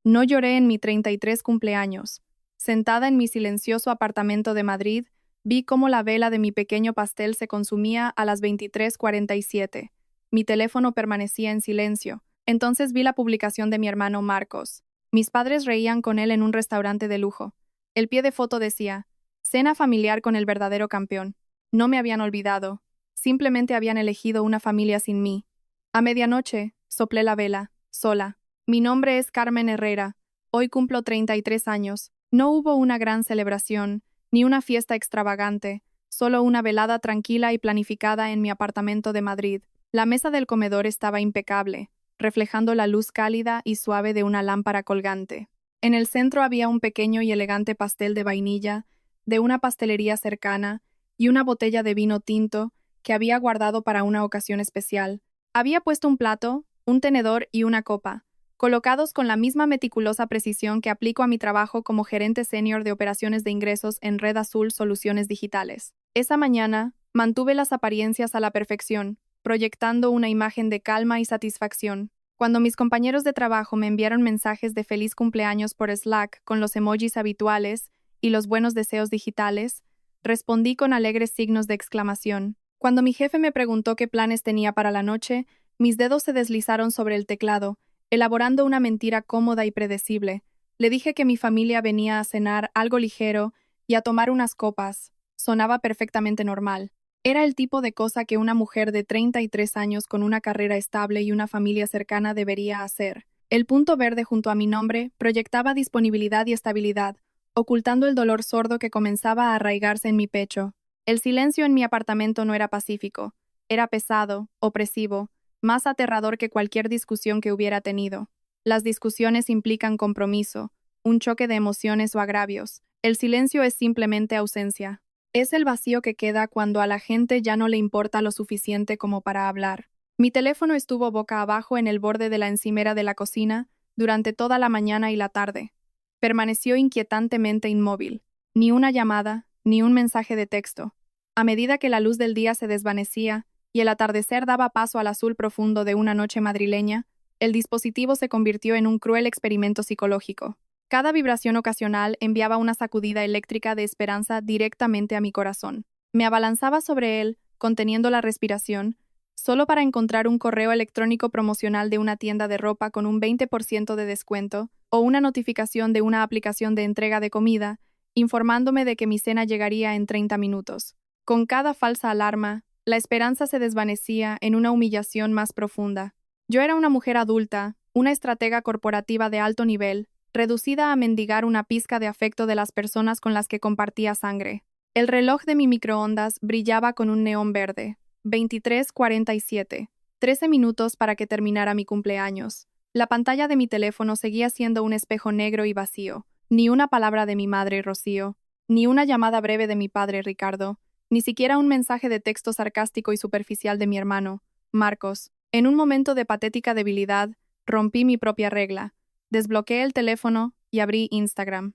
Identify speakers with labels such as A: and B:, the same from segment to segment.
A: No lloré en mi 33 cumpleaños. Sentada en mi silencioso apartamento de Madrid, vi cómo la vela de mi pequeño pastel se consumía a las 23:47. Mi teléfono permanecía en silencio. Entonces vi la publicación de mi hermano Marcos. Mis padres reían con él en un restaurante de lujo. El pie de foto decía, cena familiar con el verdadero campeón. No me habían olvidado. Simplemente habían elegido una familia sin mí. A medianoche, soplé la vela, sola. Mi nombre es Carmen Herrera. Hoy cumplo 33 años. No hubo una gran celebración, ni una fiesta extravagante, solo una velada tranquila y planificada en mi apartamento de Madrid. La mesa del comedor estaba impecable, reflejando la luz cálida y suave de una lámpara colgante. En el centro había un pequeño y elegante pastel de vainilla, de una pastelería cercana, y una botella de vino tinto que había guardado para una ocasión especial. Había puesto un plato, un tenedor y una copa, colocados con la misma meticulosa precisión que aplico a mi trabajo como gerente senior de operaciones de ingresos en Red Azul Soluciones Digitales. Esa mañana, mantuve las apariencias a la perfección, proyectando una imagen de calma y satisfacción. Cuando mis compañeros de trabajo me enviaron mensajes de feliz cumpleaños por Slack con los emojis habituales y los buenos deseos digitales, respondí con alegres signos de exclamación. Cuando mi jefe me preguntó qué planes tenía para la noche, mis dedos se deslizaron sobre el teclado, elaborando una mentira cómoda y predecible. Le dije que mi familia venía a cenar algo ligero y a tomar unas copas. Sonaba perfectamente normal. Era el tipo de cosa que una mujer de 33 años con una carrera estable y una familia cercana debería hacer. El punto verde junto a mi nombre proyectaba disponibilidad y estabilidad, ocultando el dolor sordo que comenzaba a arraigarse en mi pecho. El silencio en mi apartamento no era pacífico. Era pesado, opresivo, más aterrador que cualquier discusión que hubiera tenido. Las discusiones implican compromiso, un choque de emociones o agravios. El silencio es simplemente ausencia. Es el vacío que queda cuando a la gente ya no le importa lo suficiente como para hablar. Mi teléfono estuvo boca abajo en el borde de la encimera de la cocina durante toda la mañana y la tarde. Permaneció inquietantemente inmóvil. Ni una llamada, ni un mensaje de texto. A medida que la luz del día se desvanecía y el atardecer daba paso al azul profundo de una noche madrileña, el dispositivo se convirtió en un cruel experimento psicológico. Cada vibración ocasional enviaba una sacudida eléctrica de esperanza directamente a mi corazón. Me abalanzaba sobre él, conteniendo la respiración, solo para encontrar un correo electrónico promocional de una tienda de ropa con un 20% de descuento o una notificación de una aplicación de entrega de comida, informándome de que mi cena llegaría en 30 minutos. Con cada falsa alarma, la esperanza se desvanecía en una humillación más profunda. Yo era una mujer adulta, una estratega corporativa de alto nivel, reducida a mendigar una pizca de afecto de las personas con las que compartía sangre. El reloj de mi microondas brillaba con un neón verde. 23:47. 13 minutos para que terminara mi cumpleaños. La pantalla de mi teléfono seguía siendo un espejo negro y vacío. Ni una palabra de mi madre, Rocío. Ni una llamada breve de mi padre, Ricardo. Ni siquiera un mensaje de texto sarcástico y superficial de mi hermano, Marcos. En un momento de patética debilidad, rompí mi propia regla. Desbloqueé el teléfono y abrí Instagram.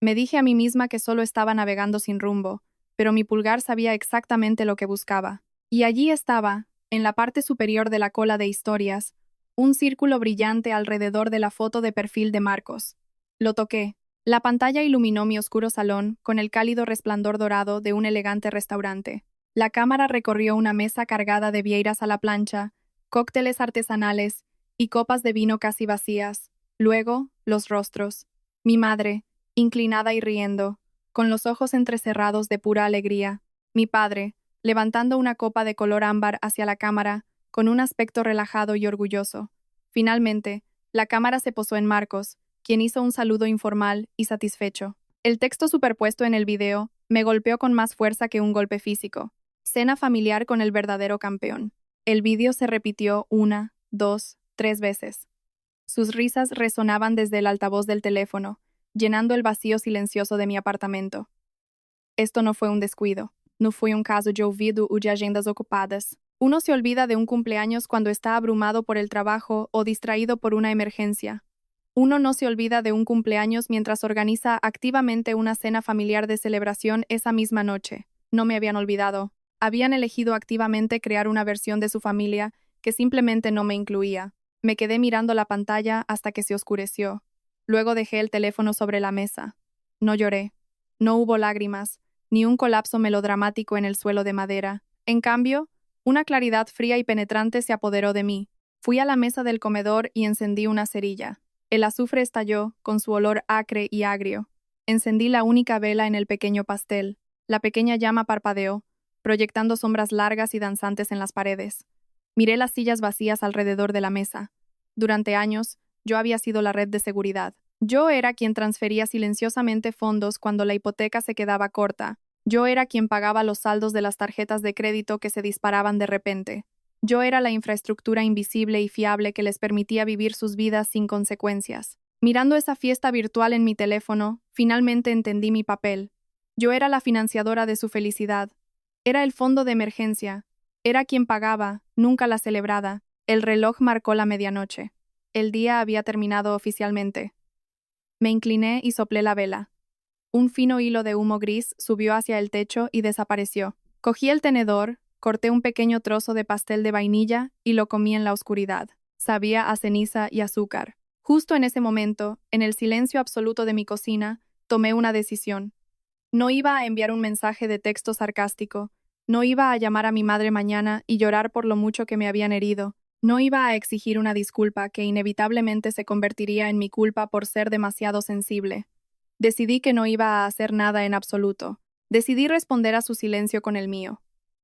A: Me dije a mí misma que solo estaba navegando sin rumbo, pero mi pulgar sabía exactamente lo que buscaba. Y allí estaba, en la parte superior de la cola de historias, un círculo brillante alrededor de la foto de perfil de Marcos. Lo toqué. La pantalla iluminó mi oscuro salón con el cálido resplandor dorado de un elegante restaurante. La cámara recorrió una mesa cargada de vieiras a la plancha, cócteles artesanales y copas de vino casi vacías. Luego, los rostros. Mi madre, inclinada y riendo, con los ojos entrecerrados de pura alegría. Mi padre, levantando una copa de color ámbar hacia la cámara, con un aspecto relajado y orgulloso. Finalmente, la cámara se posó en Marcos, quien hizo un saludo informal y satisfecho. El texto superpuesto en el video me golpeó con más fuerza que un golpe físico. Cena familiar con el verdadero campeón. El vídeo se repitió 1, 2, 3 veces. Sus risas resonaban desde el altavoz del teléfono, llenando el vacío silencioso de mi apartamento. Esto no fue un descuido. No fue un caso de olvido o de agendas ocupadas. Uno se olvida de un cumpleaños cuando está abrumado por el trabajo o distraído por una emergencia. Uno no se olvida de un cumpleaños mientras organiza activamente una cena familiar de celebración esa misma noche. No me habían olvidado. Habían elegido activamente crear una versión de su familia que simplemente no me incluía. Me quedé mirando la pantalla hasta que se oscureció. Luego dejé el teléfono sobre la mesa. No lloré. No hubo lágrimas, ni un colapso melodramático en el suelo de madera. En cambio, una claridad fría y penetrante se apoderó de mí. Fui a la mesa del comedor y encendí una cerilla. El azufre estalló, con su olor acre y agrio. Encendí la única vela en el pequeño pastel. La pequeña llama parpadeó, proyectando sombras largas y danzantes en las paredes. Miré las sillas vacías alrededor de la mesa. Durante años, yo había sido la red de seguridad. Yo era quien transfería silenciosamente fondos cuando la hipoteca se quedaba corta. Yo era quien pagaba los saldos de las tarjetas de crédito que se disparaban de repente. Yo era la infraestructura invisible y fiable que les permitía vivir sus vidas sin consecuencias. Mirando esa fiesta virtual en mi teléfono, finalmente entendí mi papel. Yo era la financiadora de su felicidad. Era el fondo de emergencia. Era quien pagaba, nunca la celebrada. El reloj marcó la medianoche. El día había terminado oficialmente. Me incliné y soplé la vela. Un fino hilo de humo gris subió hacia el techo y desapareció. Cogí el tenedor, corté un pequeño trozo de pastel de vainilla y lo comí en la oscuridad. Sabía a ceniza y azúcar. Justo en ese momento, en el silencio absoluto de mi cocina, tomé una decisión. No iba a enviar un mensaje de texto sarcástico. No iba a llamar a mi madre mañana y llorar por lo mucho que me habían herido. No iba a exigir una disculpa que inevitablemente se convertiría en mi culpa por ser demasiado sensible. Decidí que no iba a hacer nada en absoluto. Decidí responder a su silencio con el mío.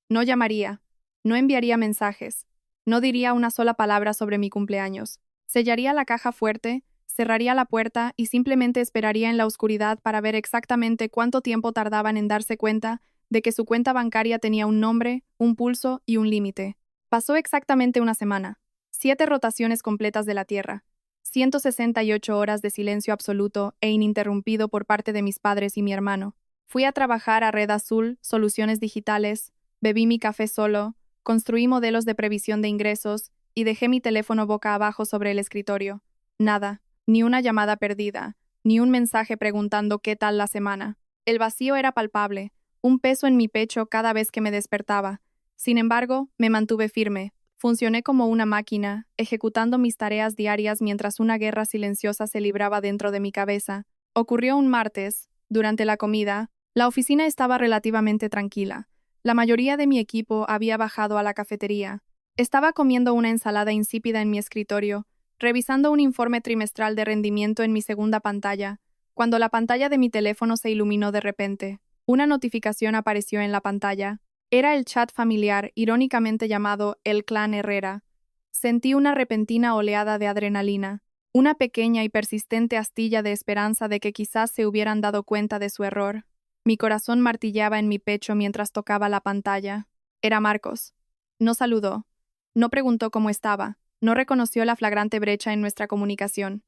A: No llamaría. No enviaría mensajes. No diría una sola palabra sobre mi cumpleaños. Sellaría la caja fuerte, cerraría la puerta y simplemente esperaría en la oscuridad para ver exactamente cuánto tiempo tardaban en darse cuenta de que su cuenta bancaria tenía un nombre, un pulso y un límite. Pasó exactamente una semana. 7 rotaciones completas de la Tierra. 168 horas de silencio absoluto e ininterrumpido por parte de mis padres y mi hermano. Fui a trabajar a Red Azul, Soluciones Digitales, bebí mi café solo, construí modelos de previsión de ingresos y dejé mi teléfono boca abajo sobre el escritorio. Nada, ni una llamada perdida, ni un mensaje preguntando qué tal la semana. El vacío era palpable, un peso en mi pecho cada vez que me despertaba. Sin embargo, me mantuve firme. Funcioné como una máquina, ejecutando mis tareas diarias mientras una guerra silenciosa se libraba dentro de mi cabeza. Ocurrió un martes, durante la comida. La oficina estaba relativamente tranquila. La mayoría de mi equipo había bajado a la cafetería. Estaba comiendo una ensalada insípida en mi escritorio, revisando un informe trimestral de rendimiento en mi segunda pantalla, cuando la pantalla de mi teléfono se iluminó de repente. Una notificación apareció en la pantalla. Era el chat familiar, irónicamente llamado El Clan Herrera. Sentí una repentina oleada de adrenalina, una pequeña y persistente astilla de esperanza de que quizás se hubieran dado cuenta de su error. Mi corazón martillaba en mi pecho mientras tocaba la pantalla. Era Marcos. No saludó. No preguntó cómo estaba. No reconoció la flagrante brecha en nuestra comunicación.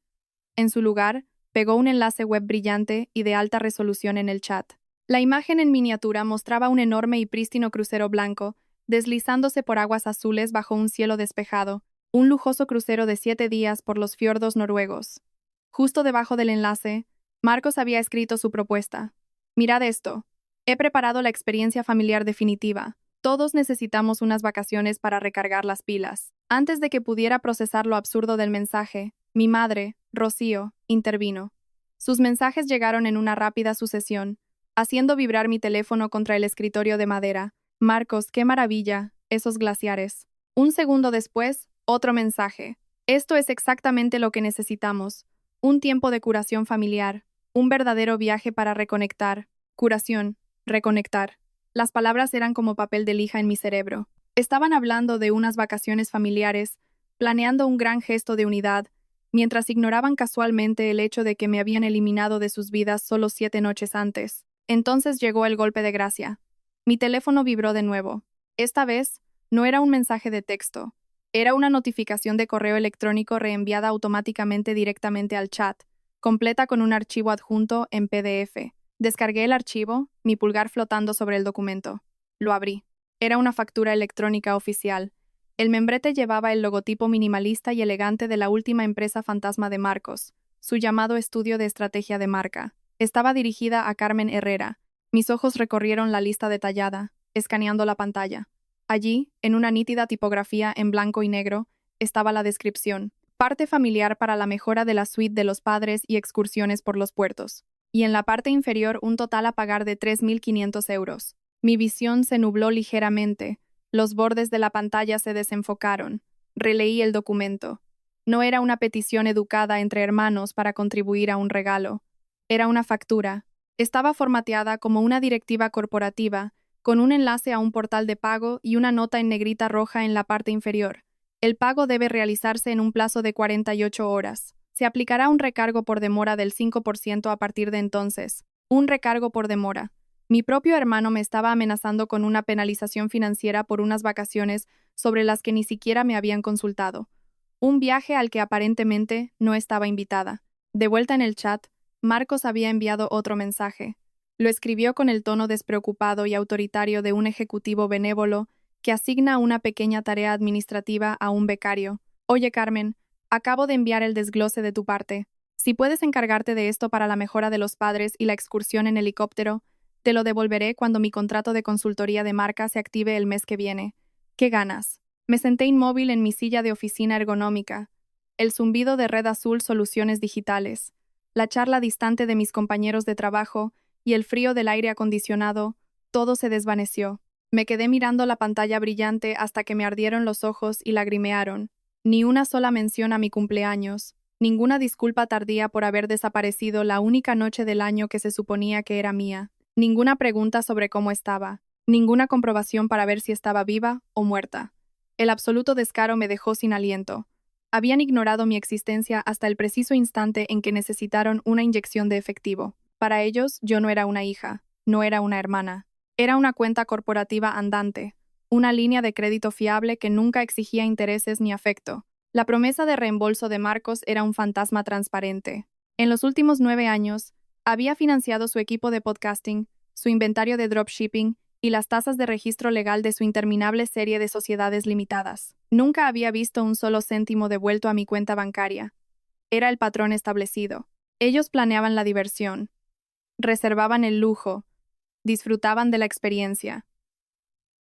A: En su lugar, pegó un enlace web brillante y de alta resolución en el chat. La imagen en miniatura mostraba un enorme y prístino crucero blanco, deslizándose por aguas azules bajo un cielo despejado, un lujoso crucero de 7 días por los fiordos noruegos. Justo debajo del enlace, Marcos había escrito su propuesta. Mirad esto. He preparado la experiencia familiar definitiva. Todos necesitamos unas vacaciones para recargar las pilas. Antes de que pudiera procesar lo absurdo del mensaje, mi madre, Rocío, intervino. Sus mensajes llegaron en una rápida sucesión, haciendo vibrar mi teléfono contra el escritorio de madera. Marcos, qué maravilla, esos glaciares. Un segundo después, otro mensaje. Esto es exactamente lo que necesitamos. Un tiempo de curación familiar. Un verdadero viaje para reconectar. Curación. Reconectar. Las palabras eran como papel de lija en mi cerebro. Estaban hablando de unas vacaciones familiares, planeando un gran gesto de unidad, mientras ignoraban casualmente el hecho de que me habían eliminado de sus vidas solo 7 noches antes. Entonces llegó el golpe de gracia. Mi teléfono vibró de nuevo. Esta vez, no era un mensaje de texto. Era una notificación de correo electrónico reenviada automáticamente directamente al chat, completa con un archivo adjunto en PDF. Descargué el archivo, mi pulgar flotando sobre el documento. Lo abrí. Era una factura electrónica oficial. El membrete llevaba el logotipo minimalista y elegante de la última empresa fantasma de Marcos, su llamado estudio de estrategia de marca. Estaba dirigida a Carmen Herrera. Mis ojos recorrieron la lista detallada, escaneando la pantalla. Allí, en una nítida tipografía en blanco y negro, estaba la descripción. parte familiar para la mejora de la suite de los padres y excursiones por los puertos. Y en la parte inferior un total a pagar de 3.500 euros. Mi visión se nubló ligeramente. Los bordes de la pantalla se desenfocaron. Releí el documento. No era una petición educada entre hermanos para contribuir a un regalo. Era una factura. Estaba formateada como una directiva corporativa, con un enlace a un portal de pago y una nota en negrita roja en la parte inferior. El pago debe realizarse en un plazo de 48 horas. Se aplicará un recargo por demora del 5% a partir de entonces. Un recargo por demora. Mi propio hermano me estaba amenazando con una penalización financiera por unas vacaciones sobre las que ni siquiera me habían consultado. Un viaje al que aparentemente no estaba invitada. De vuelta en el chat, Marcos había enviado otro mensaje. Lo escribió con el tono despreocupado y autoritario de un ejecutivo benévolo que asigna una pequeña tarea administrativa a un becario. Oye, Carmen, acabo de enviar el desglose de tu parte. Si puedes encargarte de esto para la mejora de los padres y la excursión en helicóptero, te lo devolveré cuando mi contrato de consultoría de marca se active el mes que viene. ¿Qué ganas? Me senté inmóvil en mi silla de oficina ergonómica. El zumbido de Red Azul Soluciones Digitales, la charla distante de mis compañeros de trabajo y el frío del aire acondicionado, todo se desvaneció. Me quedé mirando la pantalla brillante hasta que me ardieron los ojos y lagrimearon. Ni una sola mención a mi cumpleaños, ninguna disculpa tardía por haber desaparecido la única noche del año que se suponía que era mía, ninguna pregunta sobre cómo estaba, ninguna comprobación para ver si estaba viva o muerta. El absoluto descaro me dejó sin aliento. Habían ignorado mi existencia hasta el preciso instante en que necesitaron una inyección de efectivo. Para ellos, yo no era una hija, no era una hermana. Era una cuenta corporativa andante, una línea de crédito fiable que nunca exigía intereses ni afecto. La promesa de reembolso de Marcos era un fantasma transparente. En los últimos 9 años, había financiado su equipo de podcasting, su inventario de dropshipping y las tasas de registro legal de su interminable serie de sociedades limitadas. Nunca había visto un solo céntimo devuelto a mi cuenta bancaria. Era el patrón establecido. Ellos planeaban la diversión, reservaban el lujo, disfrutaban de la experiencia.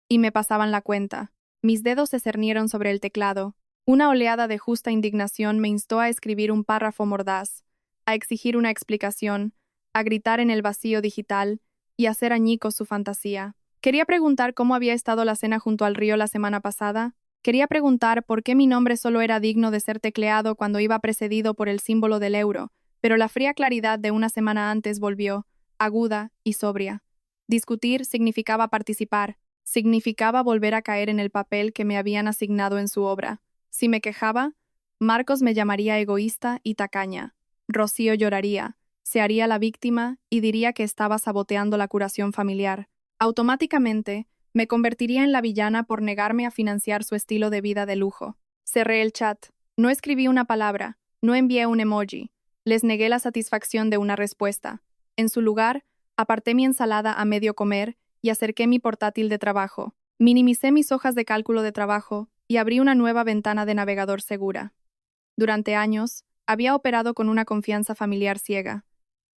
A: Y me pasaban la cuenta. Mis dedos se cernieron sobre el teclado. Una oleada de justa indignación me instó a escribir un párrafo mordaz, a exigir una explicación, a gritar en el vacío digital y a hacer añicos su fantasía. Quería preguntar cómo había estado la cena junto al río la semana pasada. Quería preguntar por qué mi nombre solo era digno de ser tecleado cuando iba precedido por el símbolo del euro, pero la fría claridad de una semana antes volvió, aguda y sobria. Discutir significaba participar, significaba volver a caer en el papel que me habían asignado en su obra. Si me quejaba, Marcos me llamaría egoísta y tacaña. Rocío lloraría, se haría la víctima y diría que estaba saboteando la curación familiar. Automáticamente, me convertiría en la villana por negarme a financiar su estilo de vida de lujo. Cerré el chat. No escribí una palabra, no envié un emoji. Les negué la satisfacción de una respuesta. En su lugar, aparté mi ensalada a medio comer y acerqué mi portátil de trabajo. Minimicé mis hojas de cálculo de trabajo y abrí una nueva ventana de navegador segura. Durante años, había operado con una confianza familiar ciega.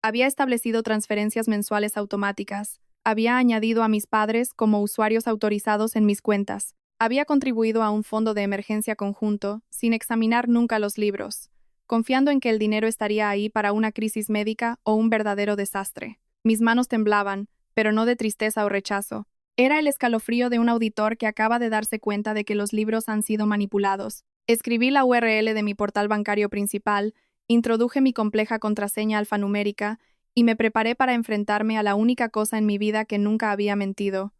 A: Había establecido transferencias mensuales automáticas. Había añadido a mis padres como usuarios autorizados en mis cuentas. Había contribuido a un fondo de emergencia conjunto, sin examinar nunca los libros, confiando en que el dinero estaría ahí para una crisis médica o un verdadero desastre. Mis manos temblaban, pero no de tristeza o rechazo. Era el escalofrío de un auditor que acaba de darse cuenta de que los libros han sido manipulados. Escribí la URL de mi portal bancario principal, introduje mi compleja contraseña alfanumérica y me preparé para enfrentarme a la única cosa en mi vida que nunca había mentido: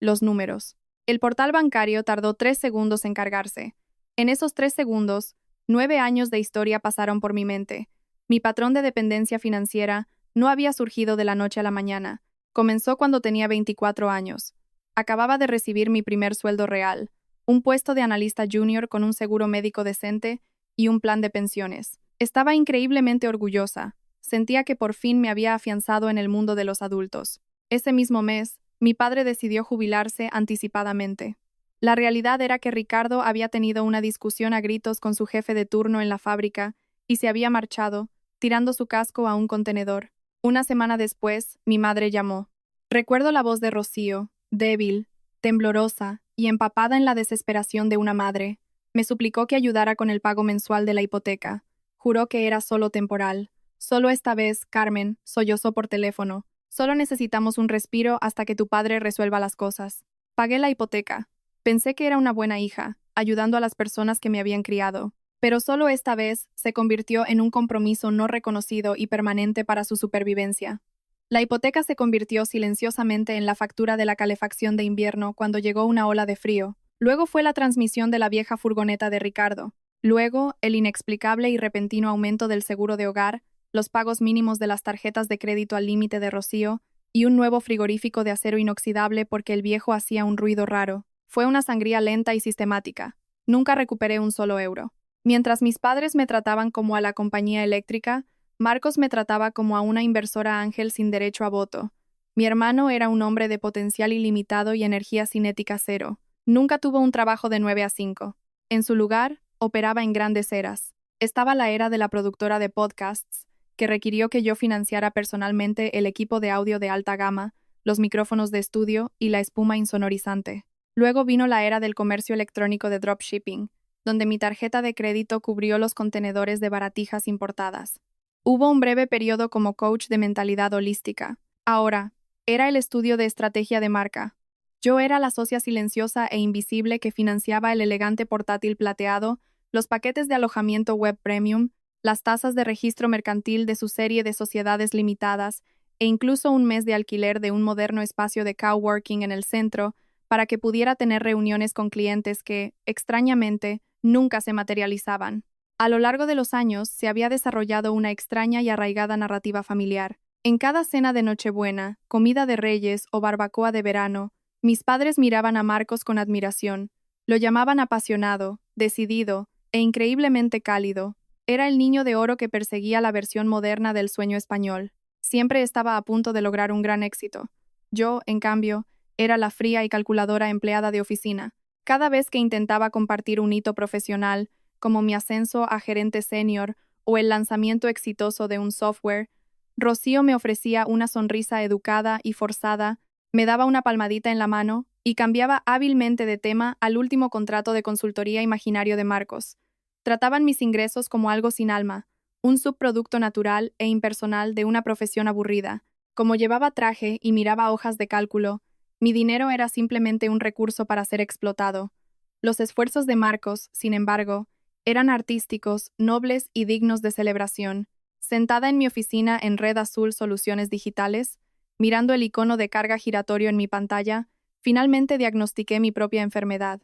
A: los números. El portal bancario tardó 3 segundos en cargarse. En esos 3 segundos, 9 años de historia pasaron por mi mente. Mi patrón de dependencia financiera no había surgido de la noche a la mañana. Comenzó cuando tenía 24 años. Acababa de recibir mi primer sueldo real, un puesto de analista junior con un seguro médico decente y un plan de pensiones. Estaba increíblemente orgullosa. Sentía que por fin me había afianzado en el mundo de los adultos. Ese mismo mes, mi padre decidió jubilarse anticipadamente. La realidad era que Ricardo había tenido una discusión a gritos con su jefe de turno en la fábrica y se había marchado, tirando su casco a un contenedor. Una semana después, mi madre llamó. Recuerdo la voz de Rocío, débil, temblorosa y empapada en la desesperación de una madre. Me suplicó que ayudara con el pago mensual de la hipoteca. Juró que era solo temporal. Solo esta vez, Carmen, sollozó por teléfono. Solo necesitamos un respiro hasta que tu padre resuelva las cosas. Pagué la hipoteca. Pensé que era una buena hija, ayudando a las personas que me habían criado. Pero solo esta vez se convirtió en un compromiso no reconocido y permanente para su supervivencia. La hipoteca se convirtió silenciosamente en la factura de la calefacción de invierno cuando llegó una ola de frío. Luego fue la transmisión de la vieja furgoneta de Ricardo. Luego, el inexplicable y repentino aumento del seguro de hogar, los pagos mínimos de las tarjetas de crédito al límite de Rocío y un nuevo frigorífico de acero inoxidable porque el viejo hacía un ruido raro. Fue una sangría lenta y sistemática. Nunca recuperé un solo euro. Mientras mis padres me trataban como a la compañía eléctrica, Marcos me trataba como a una inversora ángel sin derecho a voto. Mi hermano era un hombre de potencial ilimitado y energía cinética cero. Nunca tuvo un trabajo de 9 a 5. En su lugar, operaba en grandes eras. Estaba la era de la productora de podcasts, que requirió que yo financiara personalmente el equipo de audio de alta gama, los micrófonos de estudio y la espuma insonorizante. Luego vino la era del comercio electrónico de dropshipping, donde mi tarjeta de crédito cubrió los contenedores de baratijas importadas. Hubo un breve periodo como coach de mentalidad holística. Ahora, era el estudio de estrategia de marca. Yo era la socia silenciosa e invisible que financiaba el elegante portátil plateado, los paquetes de alojamiento web premium, las tasas de registro mercantil de su serie de sociedades limitadas e incluso un mes de alquiler de un moderno espacio de coworking en el centro para que pudiera tener reuniones con clientes que, extrañamente, nunca se materializaban. A lo largo de los años se había desarrollado una extraña y arraigada narrativa familiar. En cada cena de Nochebuena, comida de Reyes o barbacoa de verano, mis padres miraban a Marcos con admiración. Lo llamaban apasionado, decidido e increíblemente cálido. Era el niño de oro que perseguía la versión moderna del sueño español. Siempre estaba a punto de lograr un gran éxito. Yo, en cambio, era la fría y calculadora empleada de oficina. Cada vez que intentaba compartir un hito profesional, como mi ascenso a gerente senior o el lanzamiento exitoso de un software, Rocío me ofrecía una sonrisa educada y forzada, me daba una palmadita en la mano y cambiaba hábilmente de tema al último contrato de consultoría imaginario de Marcos. Trataban mis ingresos como algo sin alma, un subproducto natural e impersonal de una profesión aburrida. Como llevaba traje y miraba hojas de cálculo, mi dinero era simplemente un recurso para ser explotado. Los esfuerzos de Marcos, sin embargo, eran artísticos, nobles y dignos de celebración. Sentada en mi oficina en Red Azul Soluciones Digitales, mirando el icono de carga giratorio en mi pantalla, finalmente diagnostiqué mi propia enfermedad.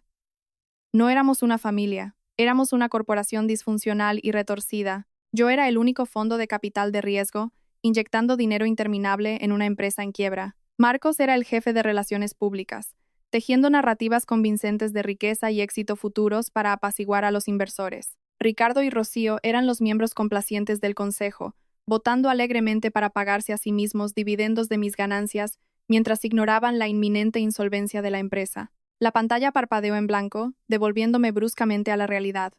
A: No éramos una familia, éramos una corporación disfuncional y retorcida. Yo era el único fondo de capital de riesgo, inyectando dinero interminable en una empresa en quiebra. Marcos era el jefe de relaciones públicas, tejiendo narrativas convincentes de riqueza y éxito futuros para apaciguar a los inversores. Ricardo y Rocío eran los miembros complacientes del consejo, votando alegremente para pagarse a sí mismos dividendos de mis ganancias, mientras ignoraban la inminente insolvencia de la empresa. La pantalla parpadeó en blanco, devolviéndome bruscamente a la realidad.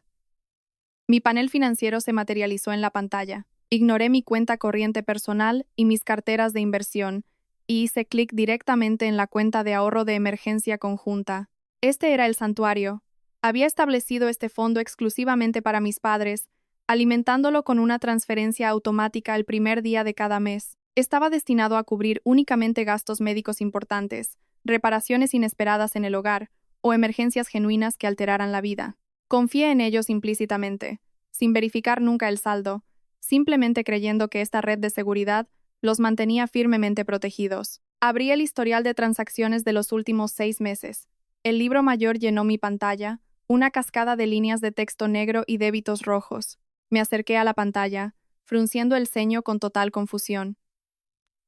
A: Mi panel financiero se materializó en la pantalla. Ignoré mi cuenta corriente personal y mis carteras de inversión, y hice clic directamente en la cuenta de ahorro de emergencia conjunta. Este era el santuario. Había establecido este fondo exclusivamente para mis padres, alimentándolo con una transferencia automática el primer día de cada mes. Estaba destinado a cubrir únicamente gastos médicos importantes, reparaciones inesperadas en el hogar o emergencias genuinas que alteraran la vida. Confié en ellos implícitamente, sin verificar nunca el saldo, simplemente creyendo que esta red de seguridad los mantenía firmemente protegidos. Abrí el historial de transacciones de los últimos 6 meses. El libro mayor llenó mi pantalla, una cascada de líneas de texto negro y débitos rojos. Me acerqué a la pantalla, frunciendo el ceño con total confusión.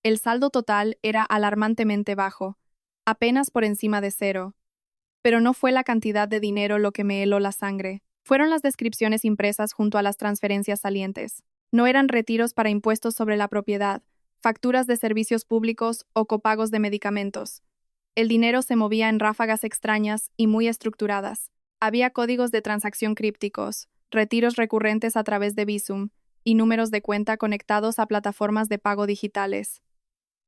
A: El saldo total era alarmantemente bajo, apenas por encima de cero. Pero no fue la cantidad de dinero lo que me heló la sangre. Fueron las descripciones impresas junto a las transferencias salientes. No eran retiros para impuestos sobre la propiedad, facturas de servicios públicos o copagos de medicamentos. El dinero se movía en ráfagas extrañas y muy estructuradas. Había códigos de transacción crípticos, retiros recurrentes a través de Bizum y números de cuenta conectados a plataformas de pago digitales.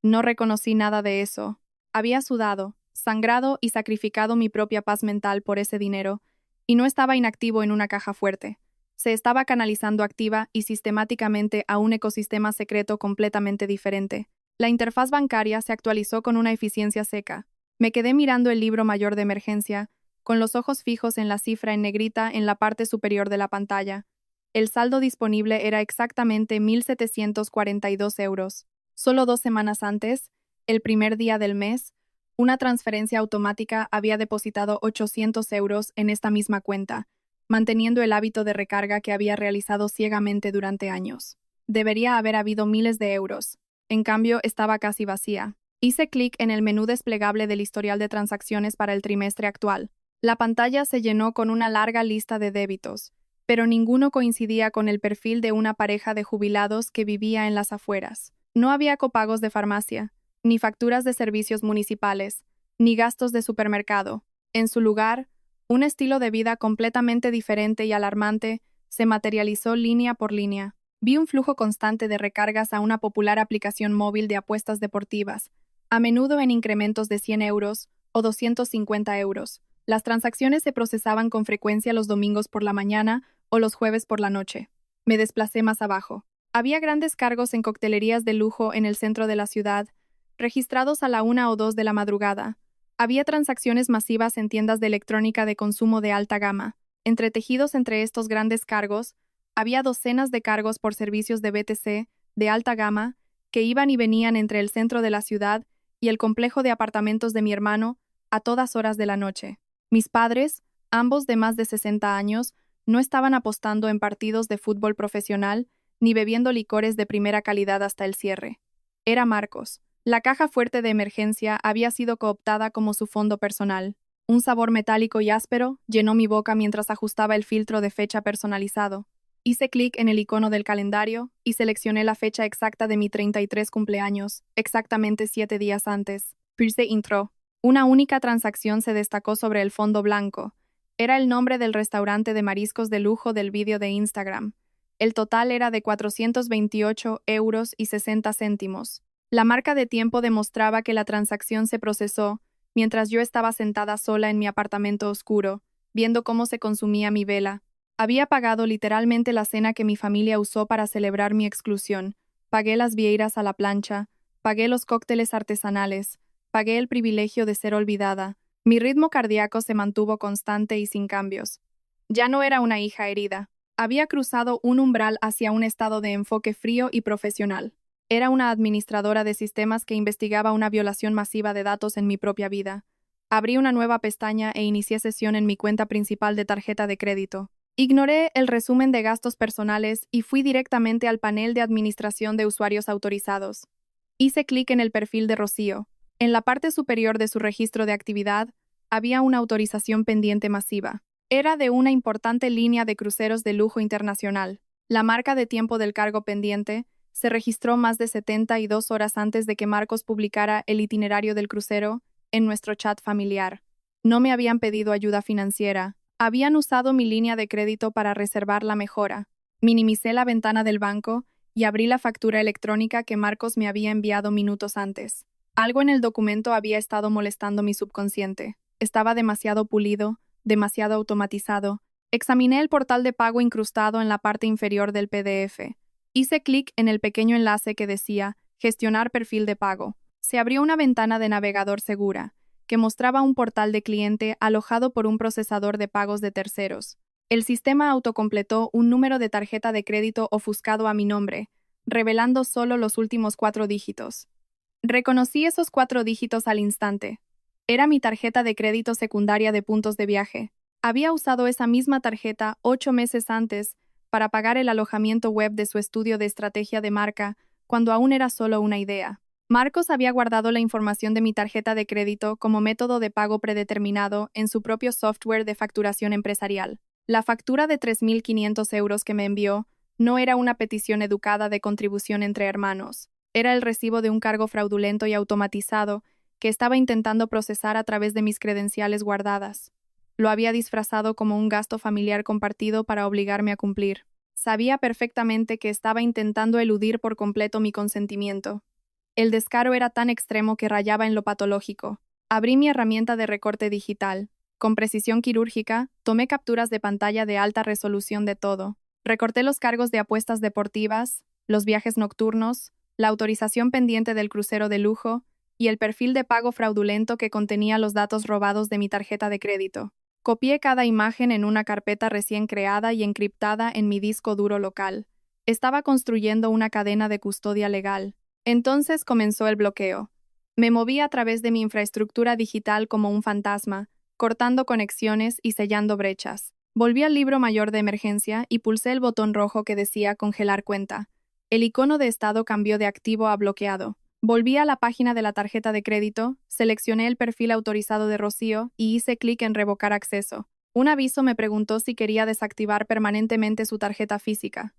A: No reconocí nada de eso. Había sudado, sangrado y sacrificado mi propia paz mental por ese dinero, y no estaba inactivo en una caja fuerte. Se estaba canalizando activa y sistemáticamente a un ecosistema secreto completamente diferente. La interfaz bancaria se actualizó con una eficiencia seca. Me quedé mirando el libro mayor de emergencia, con los ojos fijos en la cifra en negrita en la parte superior de la pantalla. El saldo disponible era exactamente 1.742 euros. Solo 2 semanas antes, el primer día del mes, una transferencia automática había depositado 800 euros en esta misma cuenta, manteniendo el hábito de recarga que había realizado ciegamente durante años. Debería haber habido miles de euros. En cambio, estaba casi vacía. Hice clic en el menú desplegable del historial de transacciones para el trimestre actual. La pantalla se llenó con una larga lista de débitos, pero ninguno coincidía con el perfil de una pareja de jubilados que vivía en las afueras. No había copagos de farmacia, ni facturas de servicios municipales, ni gastos de supermercado. En su lugar, un estilo de vida completamente diferente y alarmante se materializó línea por línea. Vi un flujo constante de recargas a una popular aplicación móvil de apuestas deportivas, a menudo en incrementos de 100 euros o 250 euros. Las transacciones se procesaban con frecuencia los domingos por la mañana o los jueves por la noche. Me desplacé más abajo. Había grandes cargos en coctelerías de lujo en el centro de la ciudad, registrados a la 1 o 2 de la madrugada. Había transacciones masivas en tiendas de electrónica de consumo de alta gama. Entretejidos entre estos grandes cargos, había docenas de cargos por servicios de BTC de alta gama que iban y venían entre el centro de la ciudad y el complejo de apartamentos de mi hermano a todas horas de la noche. Mis padres, ambos de más de 60 años, no estaban apostando en partidos de fútbol profesional ni bebiendo licores de primera calidad hasta el cierre. Era Marcos. La caja fuerte de emergencia había sido cooptada como su fondo personal. Un sabor metálico y áspero llenó mi boca mientras ajustaba el filtro de fecha personalizado. Hice clic en el icono del calendario y seleccioné la fecha exacta de mi 33 cumpleaños, exactamente 7 días antes. Pulse intro. Una única transacción se destacó sobre el fondo blanco. Era el nombre del restaurante de mariscos de lujo del vídeo de Instagram. El total era de 428 euros y 60 céntimos. La marca de tiempo demostraba que la transacción se procesó mientras yo estaba sentada sola en mi apartamento oscuro, viendo cómo se consumía mi vela. Había pagado literalmente la cena que mi familia usó para celebrar mi exclusión. Pagué las vieiras a la plancha, pagué los cócteles artesanales, pagué el privilegio de ser olvidada. Mi ritmo cardíaco se mantuvo constante y sin cambios. Ya no era una hija herida. Había cruzado un umbral hacia un estado de enfoque frío y profesional. Era una administradora de sistemas que investigaba una violación masiva de datos en mi propia vida. Abrí una nueva pestaña e inicié sesión en mi cuenta principal de tarjeta de crédito. Ignoré el resumen de gastos personales y fui directamente al panel de administración de usuarios autorizados. Hice clic en el perfil de Rocío. En la parte superior de su registro de actividad, había una autorización pendiente masiva. Era de una importante línea de cruceros de lujo internacional. La marca de tiempo del cargo pendiente se registró más de 72 horas antes de que Marcos publicara el itinerario del crucero en nuestro chat familiar. No me habían pedido ayuda financiera. Habían usado mi línea de crédito para reservar la mejora. Minimicé la ventana del banco y abrí la factura electrónica que Marcos me había enviado minutos antes. Algo en el documento había estado molestando mi subconsciente. Estaba demasiado pulido, demasiado automatizado. Examiné el portal de pago incrustado en la parte inferior del PDF. Hice clic en el pequeño enlace que decía «Gestionar perfil de pago». Se abrió una ventana de navegador segura, que mostraba un portal de cliente alojado por un procesador de pagos de terceros. El sistema autocompletó un número de tarjeta de crédito ofuscado a mi nombre, revelando solo los últimos 4 dígitos. Reconocí esos 4 dígitos al instante. Era mi tarjeta de crédito secundaria de puntos de viaje. Había usado esa misma tarjeta 8 meses antes para pagar el alojamiento web de su estudio de estrategia de marca, cuando aún era solo una idea. Marcos había guardado la información de mi tarjeta de crédito como método de pago predeterminado en su propio software de facturación empresarial. La factura de 3.500 euros que me envió no era una petición educada de contribución entre hermanos. Era el recibo de un cargo fraudulento y automatizado que estaba intentando procesar a través de mis credenciales guardadas. Lo había disfrazado como un gasto familiar compartido para obligarme a cumplir. Sabía perfectamente que estaba intentando eludir por completo mi consentimiento. El descaro era tan extremo que rayaba en lo patológico. Abrí mi herramienta de recorte digital. Con precisión quirúrgica, tomé capturas de pantalla de alta resolución de todo. Recorté los cargos de apuestas deportivas, los viajes nocturnos, la autorización pendiente del crucero de lujo y el perfil de pago fraudulento que contenía los datos robados de mi tarjeta de crédito. Copié cada imagen en una carpeta recién creada y encriptada en mi disco duro local. Estaba construyendo una cadena de custodia legal. Entonces comenzó el bloqueo. Me moví a través de mi infraestructura digital como un fantasma, cortando conexiones y sellando brechas. Volví al libro mayor de emergencia y pulsé el botón rojo que decía congelar cuenta. El icono de estado cambió de activo a bloqueado. Volví a la página de la tarjeta de crédito, seleccioné el perfil autorizado de Rocío y hice clic en revocar acceso. Un aviso me preguntó si quería desactivar permanentemente su tarjeta física.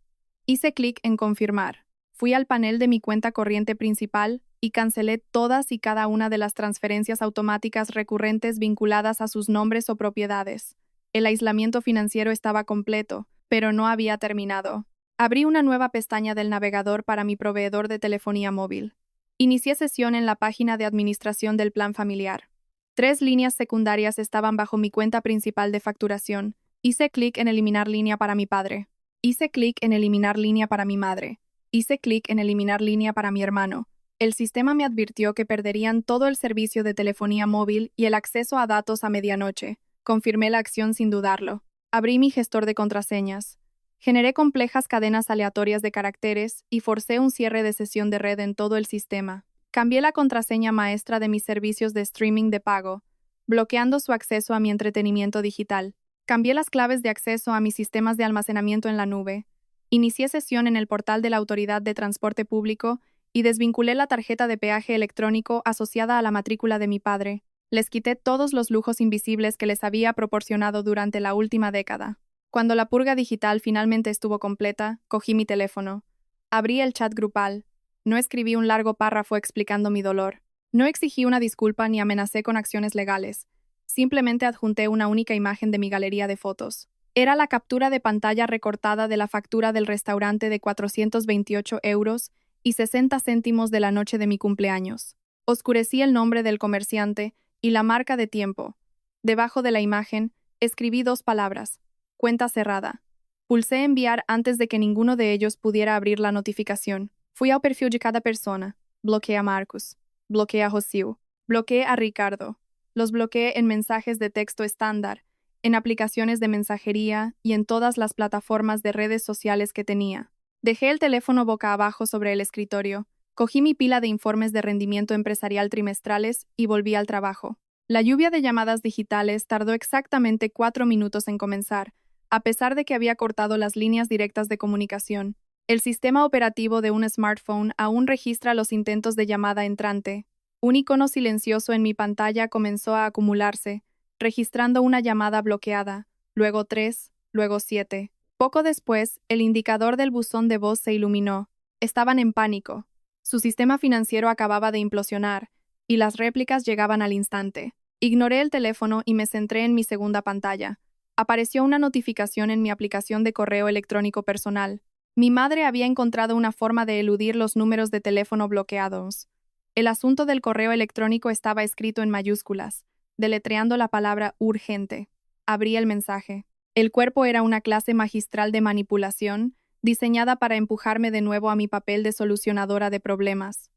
A: Hice clic en confirmar. Fui al panel de mi cuenta corriente principal y cancelé todas y cada una de las transferencias automáticas recurrentes vinculadas a sus nombres o propiedades. El aislamiento financiero estaba completo, pero no había terminado. Abrí una nueva pestaña del navegador para mi proveedor de telefonía móvil. Inicié sesión en la página de administración del plan familiar. 3 líneas secundarias estaban bajo mi cuenta principal de facturación. Hice clic en eliminar línea para mi padre. Hice clic en eliminar línea para mi madre. Hice clic en eliminar línea para mi hermano. El sistema me advirtió que perderían todo el servicio de telefonía móvil y el acceso a datos a medianoche. Confirmé la acción sin dudarlo. Abrí mi gestor de contraseñas. Generé complejas cadenas aleatorias de caracteres y forcé un cierre de sesión de red en todo el sistema. Cambié la contraseña maestra de mis servicios de streaming de pago, bloqueando su acceso a mi entretenimiento digital. Cambié las claves de acceso a mis sistemas de almacenamiento en la nube. Inicié sesión en el portal de la Autoridad de Transporte Público y desvinculé la tarjeta de peaje electrónico asociada a la matrícula de mi padre. Les quité todos los lujos invisibles que les había proporcionado durante la última década. Cuando la purga digital finalmente estuvo completa, cogí mi teléfono. Abrí el chat grupal. No escribí un largo párrafo explicando mi dolor. No exigí una disculpa ni amenacé con acciones legales. Simplemente adjunté una única imagen de mi galería de fotos. Era la captura de pantalla recortada de la factura del restaurante de 428 euros y 60 céntimos de la noche de mi cumpleaños. Oscurecí el nombre del comerciante y la marca de tiempo. Debajo de la imagen, escribí 2 palabras: cuenta cerrada. Pulsé enviar antes de que ninguno de ellos pudiera abrir la notificación. Fui al perfil de cada persona. Bloqueé a Marcus. Bloqueé a Josiu. Bloqueé a Ricardo. Los bloqueé en mensajes de texto estándar, en aplicaciones de mensajería y en todas las plataformas de redes sociales que tenía. Dejé el teléfono boca abajo sobre el escritorio, cogí mi pila de informes de rendimiento empresarial trimestrales y volví al trabajo. La lluvia de llamadas digitales tardó exactamente 4 minutos en comenzar, a pesar de que había cortado las líneas directas de comunicación. El sistema operativo de un smartphone aún registra los intentos de llamada entrante. Un icono silencioso en mi pantalla comenzó a acumularse, registrando una llamada bloqueada, luego 3, luego 7. Poco después, el indicador del buzón de voz se iluminó. Estaban en pánico. Su sistema financiero acababa de implosionar, y las réplicas llegaban al instante. Ignoré el teléfono y me centré en mi segunda pantalla. Apareció una notificación en mi aplicación de correo electrónico personal. Mi madre había encontrado una forma de eludir los números de teléfono bloqueados. El asunto del correo electrónico estaba escrito en mayúsculas, deletreando la palabra urgente. Abrí el mensaje. El cuerpo era una clase magistral de manipulación, diseñada para empujarme de nuevo a mi papel de solucionadora de problemas.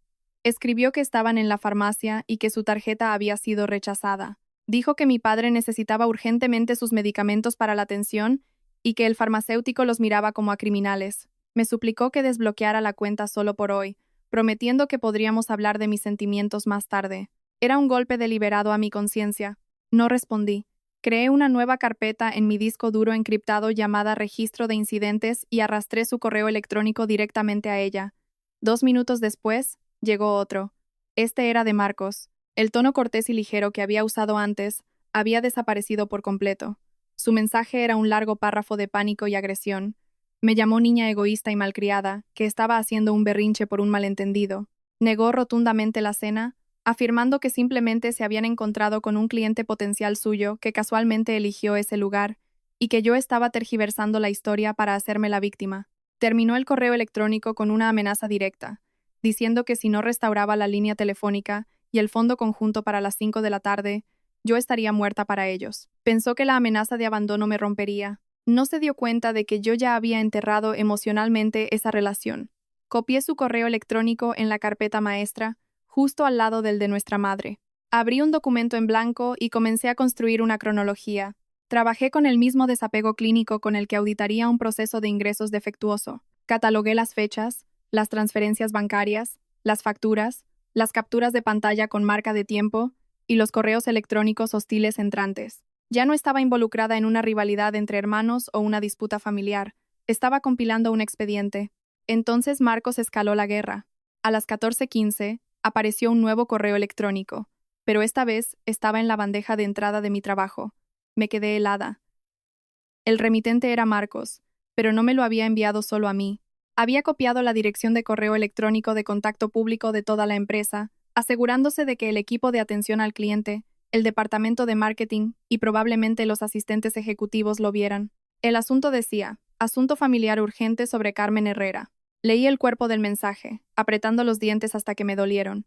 A: Escribió que estaban en la farmacia y que su tarjeta había sido rechazada. Dijo que mi padre necesitaba urgentemente sus medicamentos para la tensión y que el farmacéutico los miraba como a criminales. Me suplicó que desbloqueara la cuenta solo por hoy, prometiendo que podríamos hablar de mis sentimientos más tarde. Era un golpe deliberado a mi conciencia. No respondí. Creé una nueva carpeta en mi disco duro encriptado llamada Registro de Incidentes y arrastré su correo electrónico directamente a ella. 2 minutos después, llegó otro. Este era de Marcos. El tono cortés y ligero que había usado antes había desaparecido por completo. Su mensaje era un largo párrafo de pánico y agresión. Me llamó niña egoísta y malcriada, que estaba haciendo un berrinche por un malentendido. Negó rotundamente la cena, afirmando que simplemente se habían encontrado con un cliente potencial suyo que casualmente eligió ese lugar, y que yo estaba tergiversando la historia para hacerme la víctima. Terminó el correo electrónico con una amenaza directa, diciendo que si no restauraba la línea telefónica y el fondo conjunto para las 5 de la tarde, yo estaría muerta para ellos. Pensó que la amenaza de abandono me rompería. No se dio cuenta de que yo ya había enterrado emocionalmente esa relación. Copié su correo electrónico en la carpeta maestra, justo al lado del de nuestra madre. Abrí un documento en blanco y comencé a construir una cronología. Trabajé con el mismo desapego clínico con el que auditaría un proceso de ingresos defectuoso. Catalogué las fechas, las transferencias bancarias, las facturas, las capturas de pantalla con marca de tiempo y los correos electrónicos hostiles entrantes. Ya no estaba involucrada en una rivalidad entre hermanos o una disputa familiar. Estaba compilando un expediente. Entonces Marcos escaló la guerra. A las 14:15 apareció un nuevo correo electrónico, pero esta vez estaba en la bandeja de entrada de mi trabajo. Me quedé helada. El remitente era Marcos, pero no me lo había enviado solo a mí. Había copiado la dirección de correo electrónico de contacto público de toda la empresa, asegurándose de que el equipo de atención al cliente, el departamento de marketing y probablemente los asistentes ejecutivos lo vieran. El asunto decía, asunto familiar urgente sobre Carmen Herrera. Leí el cuerpo del mensaje, apretando los dientes hasta que me dolieron.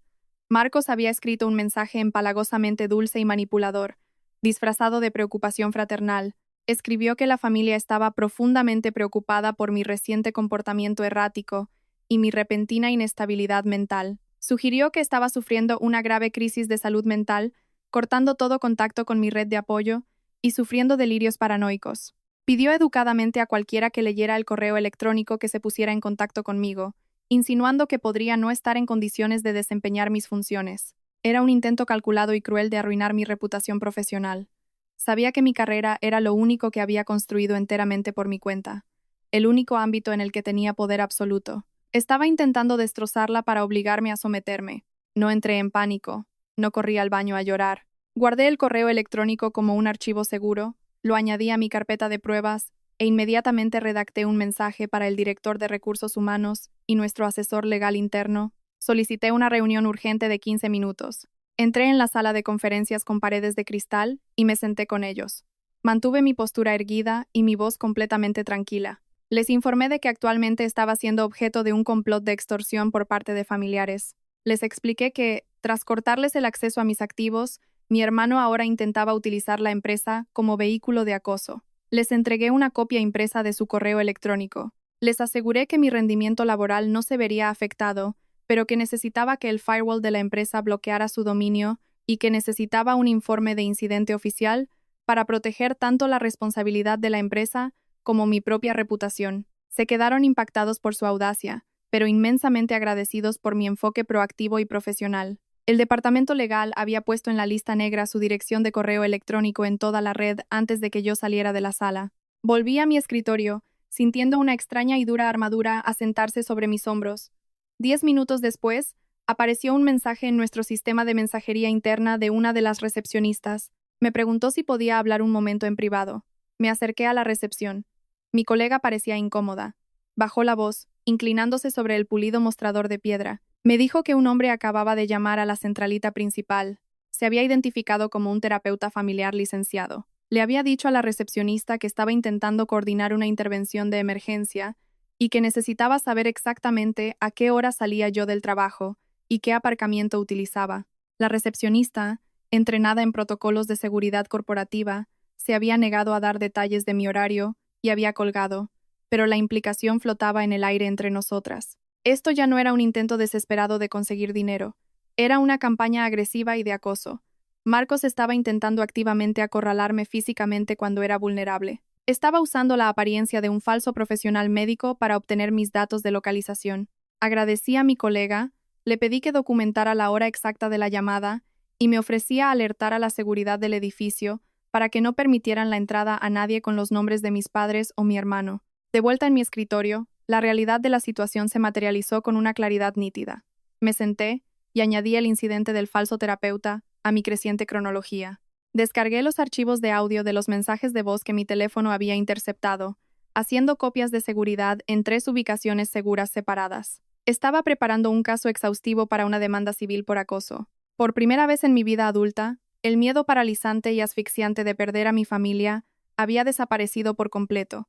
A: Marcos había escrito un mensaje empalagosamente dulce y manipulador, disfrazado de preocupación fraternal. Escribió que la familia estaba profundamente preocupada por mi reciente comportamiento errático y mi repentina inestabilidad mental. Sugirió que estaba sufriendo una grave crisis de salud mental, cortando todo contacto con mi red de apoyo y sufriendo delirios paranoicos. Pidió educadamente a cualquiera que leyera el correo electrónico que se pusiera en contacto conmigo, insinuando que podría no estar en condiciones de desempeñar mis funciones. Era un intento calculado y cruel de arruinar mi reputación profesional. Sabía que mi carrera era lo único que había construido enteramente por mi cuenta, el único ámbito en el que tenía poder absoluto. Estaba intentando destrozarla para obligarme a someterme. No entré en pánico, no corrí al baño a llorar. Guardé el correo electrónico como un archivo seguro, lo añadí a mi carpeta de pruebas e inmediatamente redacté un mensaje para el director de recursos humanos y nuestro asesor legal interno. Solicité una reunión urgente de 15 minutos. Entré en la sala de conferencias con paredes de cristal y me senté con ellos. Mantuve mi postura erguida y mi voz completamente tranquila. Les informé de que actualmente estaba siendo objeto de un complot de extorsión por parte de familiares. Les expliqué que, tras cortarles el acceso a mis activos, mi hermano ahora intentaba utilizar la empresa como vehículo de acoso. Les entregué una copia impresa de su correo electrónico. Les aseguré que mi rendimiento laboral no se vería afectado, pero que necesitaba que el firewall de la empresa bloqueara su dominio y que necesitaba un informe de incidente oficial para proteger tanto la responsabilidad de la empresa como mi propia reputación. Se quedaron impactados por su audacia, pero inmensamente agradecidos por mi enfoque proactivo y profesional. El departamento legal había puesto en la lista negra su dirección de correo electrónico en toda la red antes de que yo saliera de la sala. Volví a mi escritorio, sintiendo una extraña y dura armadura asentarse sobre mis hombros. 10 minutos después, apareció un mensaje en nuestro sistema de mensajería interna de una de las recepcionistas. Me preguntó si podía hablar un momento en privado. Me acerqué a la recepción. Mi colega parecía incómoda. Bajó la voz, inclinándose sobre el pulido mostrador de piedra. Me dijo que un hombre acababa de llamar a la centralita principal. Se había identificado como un terapeuta familiar licenciado. Le había dicho a la recepcionista que estaba intentando coordinar una intervención de emergencia y que necesitaba saber exactamente a qué hora salía yo del trabajo y qué aparcamiento utilizaba. La recepcionista, entrenada en protocolos de seguridad corporativa, se había negado a dar detalles de mi horario y había colgado, pero la implicación flotaba en el aire entre nosotras. Esto ya no era un intento desesperado de conseguir dinero, era una campaña agresiva y de acoso. Marcos estaba intentando activamente acorralarme físicamente cuando era vulnerable. Estaba usando la apariencia de un falso profesional médico para obtener mis datos de localización. Agradecí a mi colega, le pedí que documentara la hora exacta de la llamada y me ofrecía alertar a la seguridad del edificio para que no permitieran la entrada a nadie con los nombres de mis padres o mi hermano. De vuelta en mi escritorio, la realidad de la situación se materializó con una claridad nítida. Me senté y añadí el incidente del falso terapeuta a mi creciente cronología. Descargué los archivos de audio de los mensajes de voz que mi teléfono había interceptado, haciendo copias de seguridad en 3 ubicaciones seguras separadas. Estaba preparando un caso exhaustivo para una demanda civil por acoso. Por primera vez en mi vida adulta, el miedo paralizante y asfixiante de perder a mi familia había desaparecido por completo.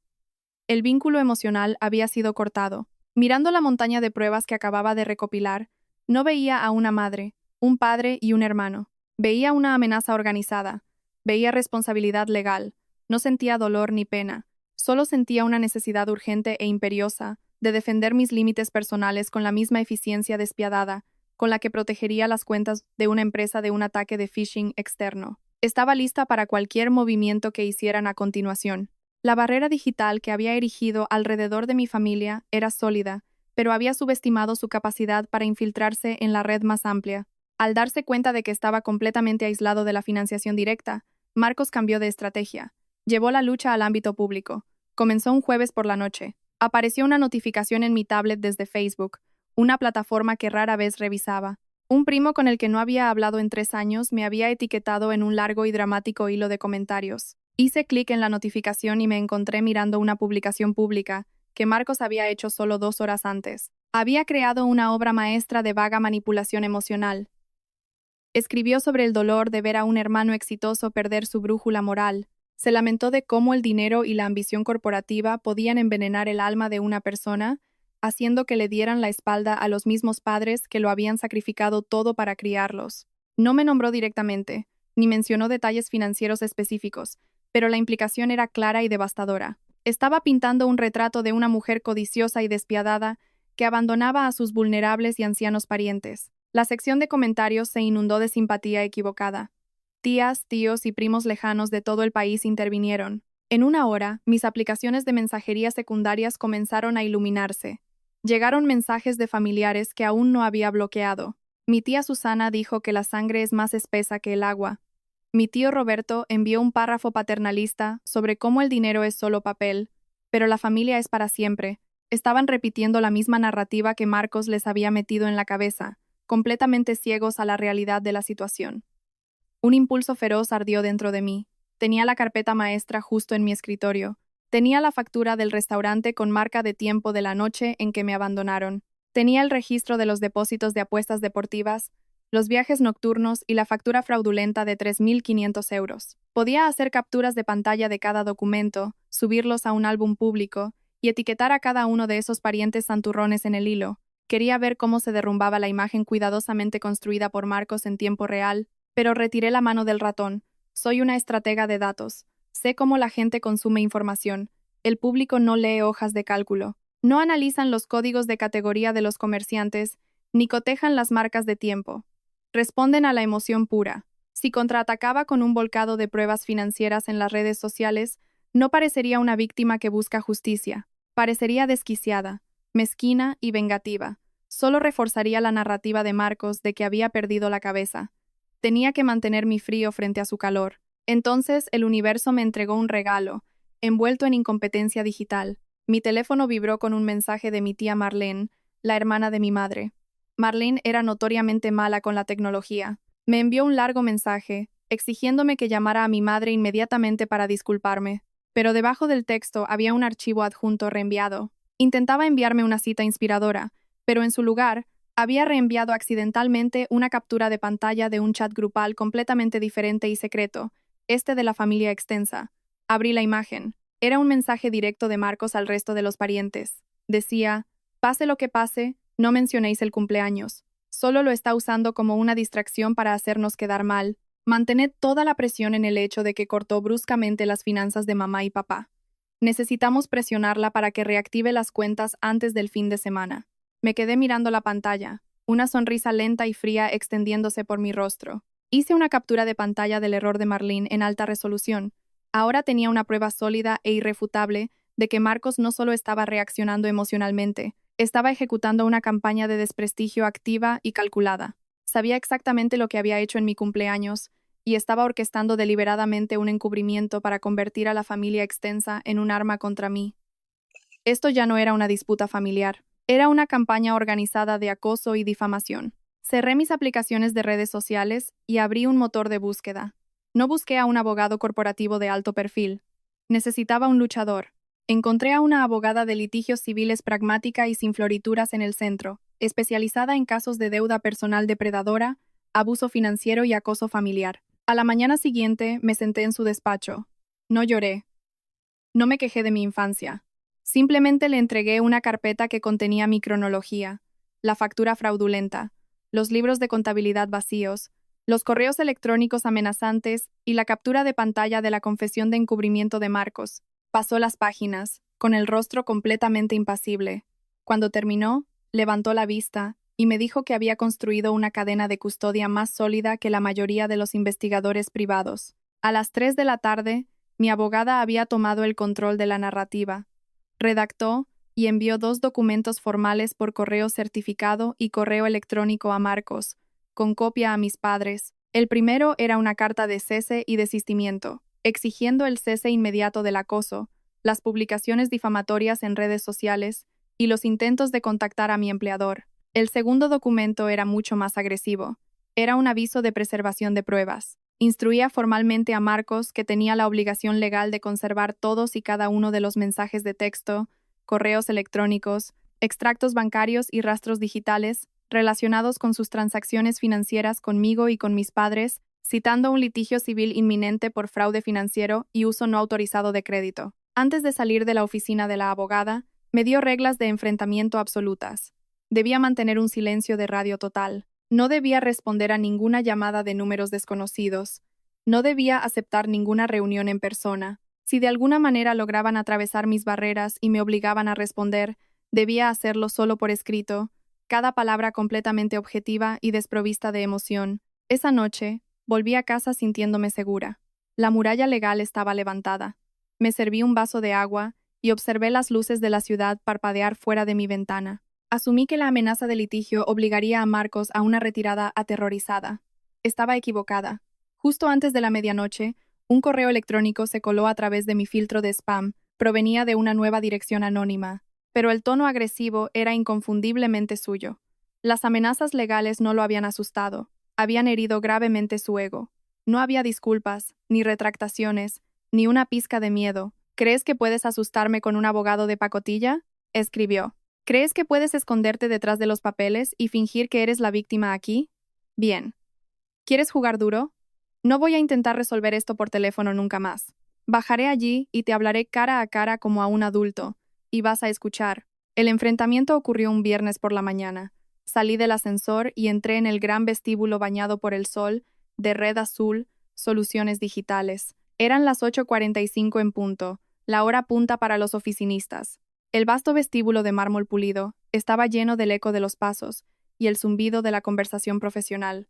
A: El vínculo emocional había sido cortado. Mirando la montaña de pruebas que acababa de recopilar, no veía a una madre, un padre y un hermano. Veía una amenaza organizada, veía responsabilidad legal, no sentía dolor ni pena, solo sentía una necesidad urgente e imperiosa de defender mis límites personales con la misma eficiencia despiadada con la que protegería las cuentas de una empresa de un ataque de phishing externo. Estaba lista para cualquier movimiento que hicieran a continuación. La barrera digital que había erigido alrededor de mi familia era sólida, pero había subestimado su capacidad para infiltrarse en la red más amplia. Al darse cuenta de que estaba completamente aislado de la financiación directa, Marcos cambió de estrategia. Llevó la lucha al ámbito público. Comenzó un jueves por la noche. Apareció una notificación en mi tablet desde Facebook, una plataforma que rara vez revisaba. Un primo con el que no había hablado en 3 años me había etiquetado en un largo y dramático hilo de comentarios. Hice clic en la notificación y me encontré mirando una publicación pública que Marcos había hecho solo 2 horas antes. Había creado una obra maestra de vaga manipulación emocional. Escribió sobre el dolor de ver a un hermano exitoso perder su brújula moral. Se lamentó de cómo el dinero y la ambición corporativa podían envenenar el alma de una persona, haciendo que le dieran la espalda a los mismos padres que lo habían sacrificado todo para criarlos. No me nombró directamente, ni mencionó detalles financieros específicos, pero la implicación era clara y devastadora. Estaba pintando un retrato de una mujer codiciosa y despiadada que abandonaba a sus vulnerables y ancianos parientes. La sección de comentarios se inundó de simpatía equivocada. Tías, tíos y primos lejanos de todo el país intervinieron. En una hora, mis aplicaciones de mensajería secundarias comenzaron a iluminarse. Llegaron mensajes de familiares que aún no había bloqueado. Mi tía Susana dijo que la sangre es más espesa que el agua. Mi tío Roberto envió un párrafo paternalista sobre cómo el dinero es solo papel, pero la familia es para siempre. Estaban repitiendo la misma narrativa que Marcos les había metido en la cabeza, completamente ciegos a la realidad de la situación. Un impulso feroz ardió dentro de mí. Tenía la carpeta maestra justo en mi escritorio. Tenía la factura del restaurante con marca de tiempo de la noche en que me abandonaron. Tenía el registro de los depósitos de apuestas deportivas, los viajes nocturnos y la factura fraudulenta de 3.500 euros. Podía hacer capturas de pantalla de cada documento, subirlos a un álbum público y etiquetar a cada uno de esos parientes santurrones en el hilo. Quería ver cómo se derrumbaba la imagen cuidadosamente construida por Marcos en tiempo real, pero retiré la mano del ratón. Soy una estratega de datos. Sé cómo la gente consume información. El público no lee hojas de cálculo. No analizan los códigos de categoría de los comerciantes, ni cotejan las marcas de tiempo. Responden a la emoción pura. Si contraatacaba con un volcado de pruebas financieras en las redes sociales, no parecería una víctima que busca justicia. Parecería desquiciada, mezquina y vengativa. Solo reforzaría la narrativa de Marcos de que había perdido la cabeza. Tenía que mantener mi frío frente a su calor. Entonces el universo me entregó un regalo, envuelto en incompetencia digital. Mi teléfono vibró con un mensaje de mi tía Marlene, la hermana de mi madre. Marlene era notoriamente mala con la tecnología. Me envió un largo mensaje, exigiéndome que llamara a mi madre inmediatamente para disculparme. Pero debajo del texto había un archivo adjunto reenviado. Intentaba enviarme una cita inspiradora, pero en su lugar, había reenviado accidentalmente una captura de pantalla de un chat grupal completamente diferente y secreto, este de la familia extensa. Abrí la imagen. Era un mensaje directo de Marcos al resto de los parientes. Decía, pase lo que pase, no mencionéis el cumpleaños. Solo lo está usando como una distracción para hacernos quedar mal. Mantened toda la presión en el hecho de que cortó bruscamente las finanzas de mamá y papá. Necesitamos presionarla para que reactive las cuentas antes del fin de semana. Me quedé mirando la pantalla, una sonrisa lenta y fría extendiéndose por mi rostro. Hice una captura de pantalla del error de Marlene en alta resolución. Ahora tenía una prueba sólida e irrefutable de que Marcos no solo estaba reaccionando emocionalmente, estaba ejecutando una campaña de desprestigio activa y calculada. Sabía exactamente lo que había hecho en mi cumpleaños y estaba orquestando deliberadamente un encubrimiento para convertir a la familia extensa en un arma contra mí. Esto ya no era una disputa familiar. Era una campaña organizada de acoso y difamación. Cerré mis aplicaciones de redes sociales y abrí un motor de búsqueda. No busqué a un abogado corporativo de alto perfil. Necesitaba un luchador. Encontré a una abogada de litigios civiles pragmática y sin florituras en el centro, especializada en casos de deuda personal depredadora, abuso financiero y acoso familiar. A la mañana siguiente me senté en su despacho. No lloré. No me quejé de mi infancia. Simplemente le entregué una carpeta que contenía mi cronología, la factura fraudulenta, los libros de contabilidad vacíos, los correos electrónicos amenazantes y la captura de pantalla de la confesión de encubrimiento de Marcos. Pasó las páginas, con el rostro completamente impasible. Cuando terminó, levantó la vista y me dijo que había construido una cadena de custodia más sólida que la mayoría de los investigadores privados. A las 3 de la tarde, mi abogada había tomado el control de la narrativa. Redactó y envió 2 documentos formales por correo certificado y correo electrónico a Marcos, con copia a mis padres. El primero era una carta de cese y desistimiento, exigiendo el cese inmediato del acoso, las publicaciones difamatorias en redes sociales y los intentos de contactar a mi empleador. El segundo documento era mucho más agresivo. Era un aviso de preservación de pruebas. Instruía formalmente a Marcos que tenía la obligación legal de conservar todos y cada uno de los mensajes de texto, correos electrónicos, extractos bancarios y rastros digitales relacionados con sus transacciones financieras conmigo y con mis padres, citando un litigio civil inminente por fraude financiero y uso no autorizado de crédito. Antes de salir de la oficina de la abogada, me dio reglas de enfrentamiento absolutas. Debía mantener un silencio de radio total. No debía responder a ninguna llamada de números desconocidos. No debía aceptar ninguna reunión en persona. Si de alguna manera lograban atravesar mis barreras y me obligaban a responder, debía hacerlo solo por escrito, cada palabra completamente objetiva y desprovista de emoción. Esa noche, volví a casa sintiéndome segura. La muralla legal estaba levantada. Me serví un vaso de agua y observé las luces de la ciudad parpadear fuera de mi ventana. Asumí que la amenaza de litigio obligaría a Marcos a una retirada aterrorizada. Estaba equivocada. Justo antes de la medianoche, un correo electrónico se coló a través de mi filtro de spam. Provenía de una nueva dirección anónima, pero el tono agresivo era inconfundiblemente suyo. Las amenazas legales no lo habían asustado, habían herido gravemente su ego. No había disculpas, ni retractaciones, ni una pizca de miedo. ¿Crees que puedes asustarme con un abogado de pacotilla?, escribió. ¿Crees que puedes esconderte detrás de los papeles y fingir que eres la víctima aquí? Bien. ¿Quieres jugar duro? No voy a intentar resolver esto por teléfono nunca más. Bajaré allí y te hablaré cara a cara como a un adulto, y vas a escuchar. El enfrentamiento ocurrió un viernes por la mañana. Salí del ascensor y entré en el gran vestíbulo bañado por el sol, de red azul, soluciones digitales. Eran las 8:45 en punto, la hora punta para los oficinistas. El vasto vestíbulo de mármol pulido estaba lleno del eco de los pasos y el zumbido de la conversación profesional.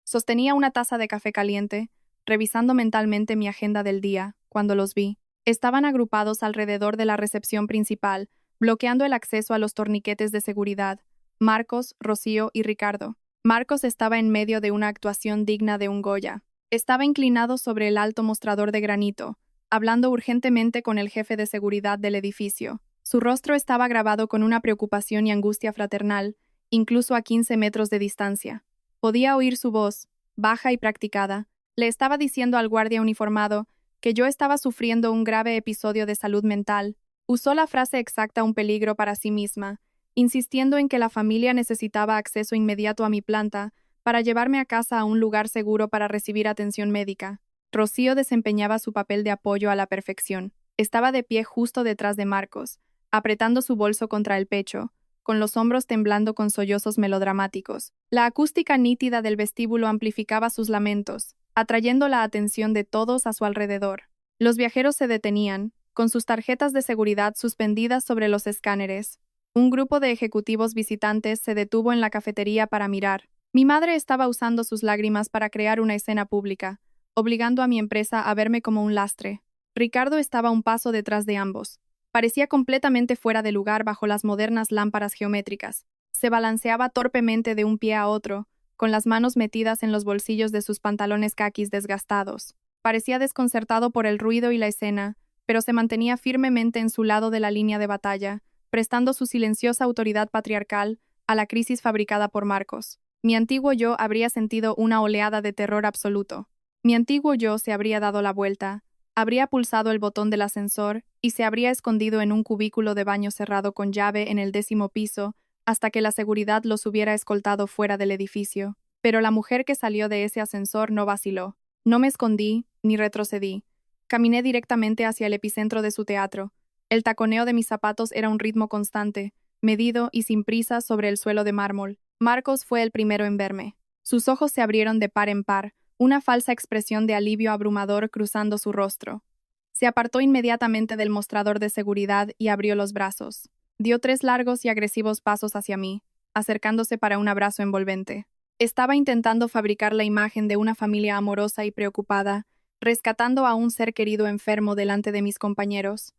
A: Sostenía una taza de café caliente, revisando mentalmente mi agenda del día, cuando los vi. Estaban agrupados alrededor de la recepción principal, bloqueando el acceso a los torniquetes de seguridad. Marcos, Rocío y Ricardo. Marcos estaba en medio de una actuación digna de un Goya. Estaba inclinado sobre el alto mostrador de granito, hablando urgentemente con el jefe de seguridad del edificio. Su rostro estaba grabado con una preocupación y angustia fraternal, incluso a 15 metros de distancia. Podía oír su voz, baja y practicada. Le estaba diciendo al guardia uniformado que yo estaba sufriendo un grave episodio de salud mental. Usó la frase exacta un peligro para sí misma, insistiendo en que la familia necesitaba acceso inmediato a mi planta para llevarme a casa a un lugar seguro para recibir atención médica. Rocío desempeñaba su papel de apoyo a la perfección. Estaba de pie justo detrás de Marcos, apretando su bolso contra el pecho, con los hombros temblando con sollozos melodramáticos. La acústica nítida del vestíbulo amplificaba sus lamentos, atrayendo la atención de todos a su alrededor. Los viajeros se detenían, con sus tarjetas de seguridad suspendidas sobre los escáneres. Un grupo de ejecutivos visitantes se detuvo en la cafetería para mirar. Mi madre estaba usando sus lágrimas para crear una escena pública, obligando a mi empresa a verme como un lastre. Ricardo estaba un paso detrás de ambos. Parecía completamente fuera de lugar bajo las modernas lámparas geométricas. Se balanceaba torpemente de un pie a otro, con las manos metidas en los bolsillos de sus pantalones caquis desgastados. Parecía desconcertado por el ruido y la escena, pero se mantenía firmemente en su lado de la línea de batalla, prestando su silenciosa autoridad patriarcal a la crisis fabricada por Marcos. Mi antiguo yo habría sentido una oleada de terror absoluto. Mi antiguo yo se habría dado la vuelta, habría pulsado el botón del ascensor y se habría escondido en un cubículo de baño cerrado con llave en el 10º piso hasta que la seguridad los hubiera escoltado fuera del edificio. Pero la mujer que salió de ese ascensor no vaciló. No me escondí, ni retrocedí. Caminé directamente hacia el epicentro de su teatro. El taconeo de mis zapatos era un ritmo constante, medido y sin prisa sobre el suelo de mármol. Marcos fue el primero en verme. Sus ojos se abrieron de par en par, una falsa expresión de alivio abrumador cruzando su rostro. Se apartó inmediatamente del mostrador de seguridad y abrió los brazos. Dio 3 largos y agresivos pasos hacia mí, acercándose para un abrazo envolvente. Estaba intentando fabricar la imagen de una familia amorosa y preocupada, rescatando a un ser querido enfermo delante de mis compañeros.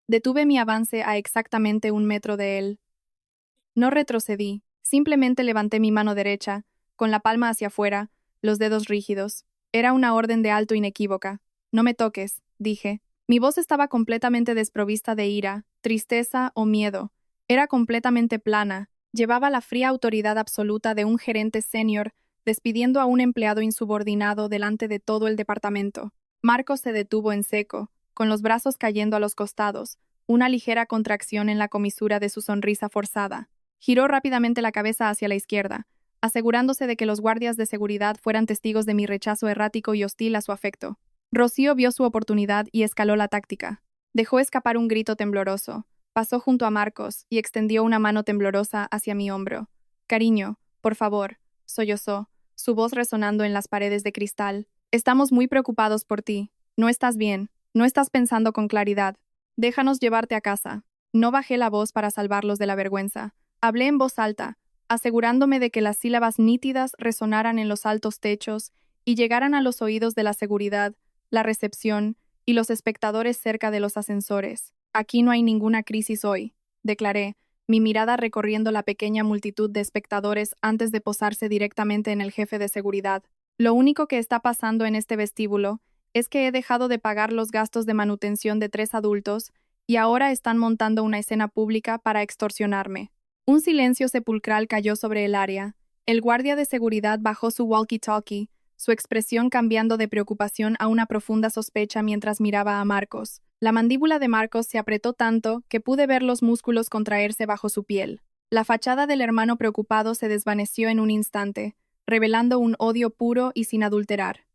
A: Detuve mi avance a exactamente 1 metro de él. No retrocedí, simplemente levanté mi mano derecha, con la palma hacia afuera, los dedos rígidos. Era una orden de alto inequívoca. No me toques, dije. Mi voz estaba completamente desprovista de ira, tristeza o miedo. Era completamente plana. Llevaba la fría autoridad absoluta de un gerente senior despidiendo a un empleado insubordinado delante de todo el departamento. Marcos se detuvo en seco, con los brazos cayendo a los costados, una ligera contracción en la comisura de su sonrisa forzada. Giró rápidamente la cabeza hacia la izquierda, asegurándose de que los guardias de seguridad fueran testigos de mi rechazo errático y hostil a su afecto. Rocío vio su oportunidad y escaló la táctica. Dejó escapar un grito tembloroso, pasó junto a Marcos y extendió una mano temblorosa hacia mi hombro. «Cariño, por favor», sollozó, su voz resonando en las paredes de cristal. «Estamos muy preocupados por ti. No estás bien, no estás pensando con claridad. Déjanos llevarte a casa». No bajé la voz para salvarlos de la vergüenza. Hablé en voz alta, asegurándome de que las sílabas nítidas resonaran en los altos techos y llegaran a los oídos de la seguridad, la recepción y los espectadores cerca de los ascensores. «Aquí no hay ninguna crisis hoy», declaré, mi mirada recorriendo la pequeña multitud de espectadores antes de posarse directamente en el jefe de seguridad. «Lo único que está pasando en este vestíbulo es que he dejado de pagar los gastos de manutención de 3 adultos y ahora están montando una escena pública para extorsionarme». Un silencio sepulcral cayó sobre el área. El guardia de seguridad bajó su walkie-talkie, su expresión cambiando de preocupación a una profunda sospecha mientras miraba a Marcos. La mandíbula de Marcos se apretó tanto que pude ver los músculos contraerse bajo su piel. La fachada del hermano preocupado se desvaneció en un instante, revelando un odio puro y sin adulterar.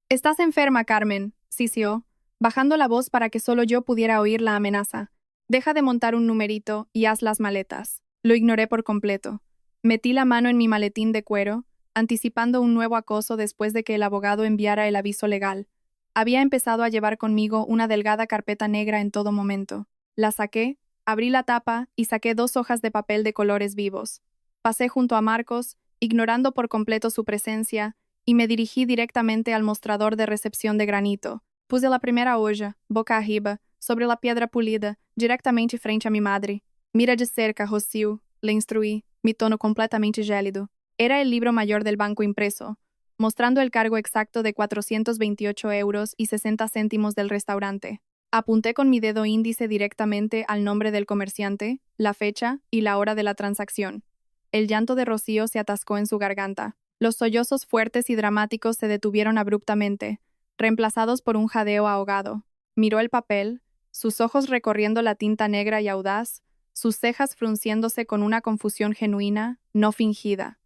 A: «Estás enferma, Carmen», sisió, bajando la voz para que solo yo pudiera oír la amenaza. «Deja de montar un numerito y haz las maletas». Lo ignoré por completo. Metí la mano en mi maletín de cuero, anticipando un nuevo acoso después de que el abogado enviara el aviso legal. Había empezado a llevar conmigo una delgada carpeta negra en todo momento. La saqué, abrí la tapa y saqué 2 hojas de papel de colores vivos. Pasé junto a Marcos, ignorando por completo su presencia, y me dirigí directamente al mostrador de recepción de granito. Puse la primera olla, boca arriba, sobre la piedra pulida, directamente frente a mi madre. «Mira de cerca, Rocío», le instruí, mi tono completamente gélido. Era el libro mayor del banco impreso, mostrando el cargo exacto de 428,60 € del restaurante. Apunté con mi dedo índice directamente al nombre del comerciante, la fecha y la hora de la transacción. El llanto de Rocío se atascó en su garganta. Los sollozos fuertes y dramáticos se detuvieron abruptamente, reemplazados por un jadeo ahogado. Miró el papel, sus ojos recorriendo la tinta negra y audaz, sus cejas frunciéndose con una confusión genuina, no fingida.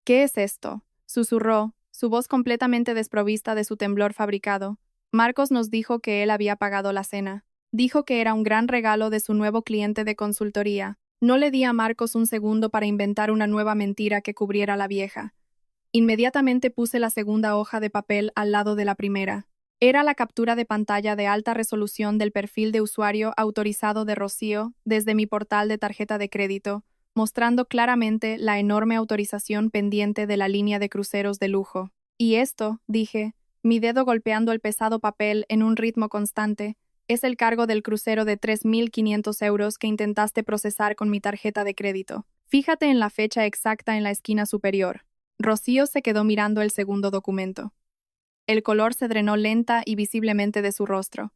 A: «¿Qué es esto?», susurró, su voz completamente desprovista de su temblor fabricado. «Marcos nos dijo que él había pagado la cena. Dijo que era un gran regalo de su nuevo cliente de consultoría. No le di a Marcos un segundo para inventar una nueva mentira que cubriera la vieja. Inmediatamente puse la segunda hoja de papel al lado de la primera. Era la captura de pantalla de alta resolución del perfil de usuario autorizado de Rocío desde mi portal de tarjeta de crédito, mostrando claramente la enorme autorización pendiente de la línea de cruceros de lujo. «Y esto», dije, mi dedo golpeando el pesado papel en un ritmo constante, «es el cargo del crucero de 3.500 € que intentaste procesar con mi tarjeta de crédito. Fíjate en la fecha exacta en la esquina superior». Rocío se quedó mirando el segundo documento. El color se drenó lenta y visiblemente de su rostro.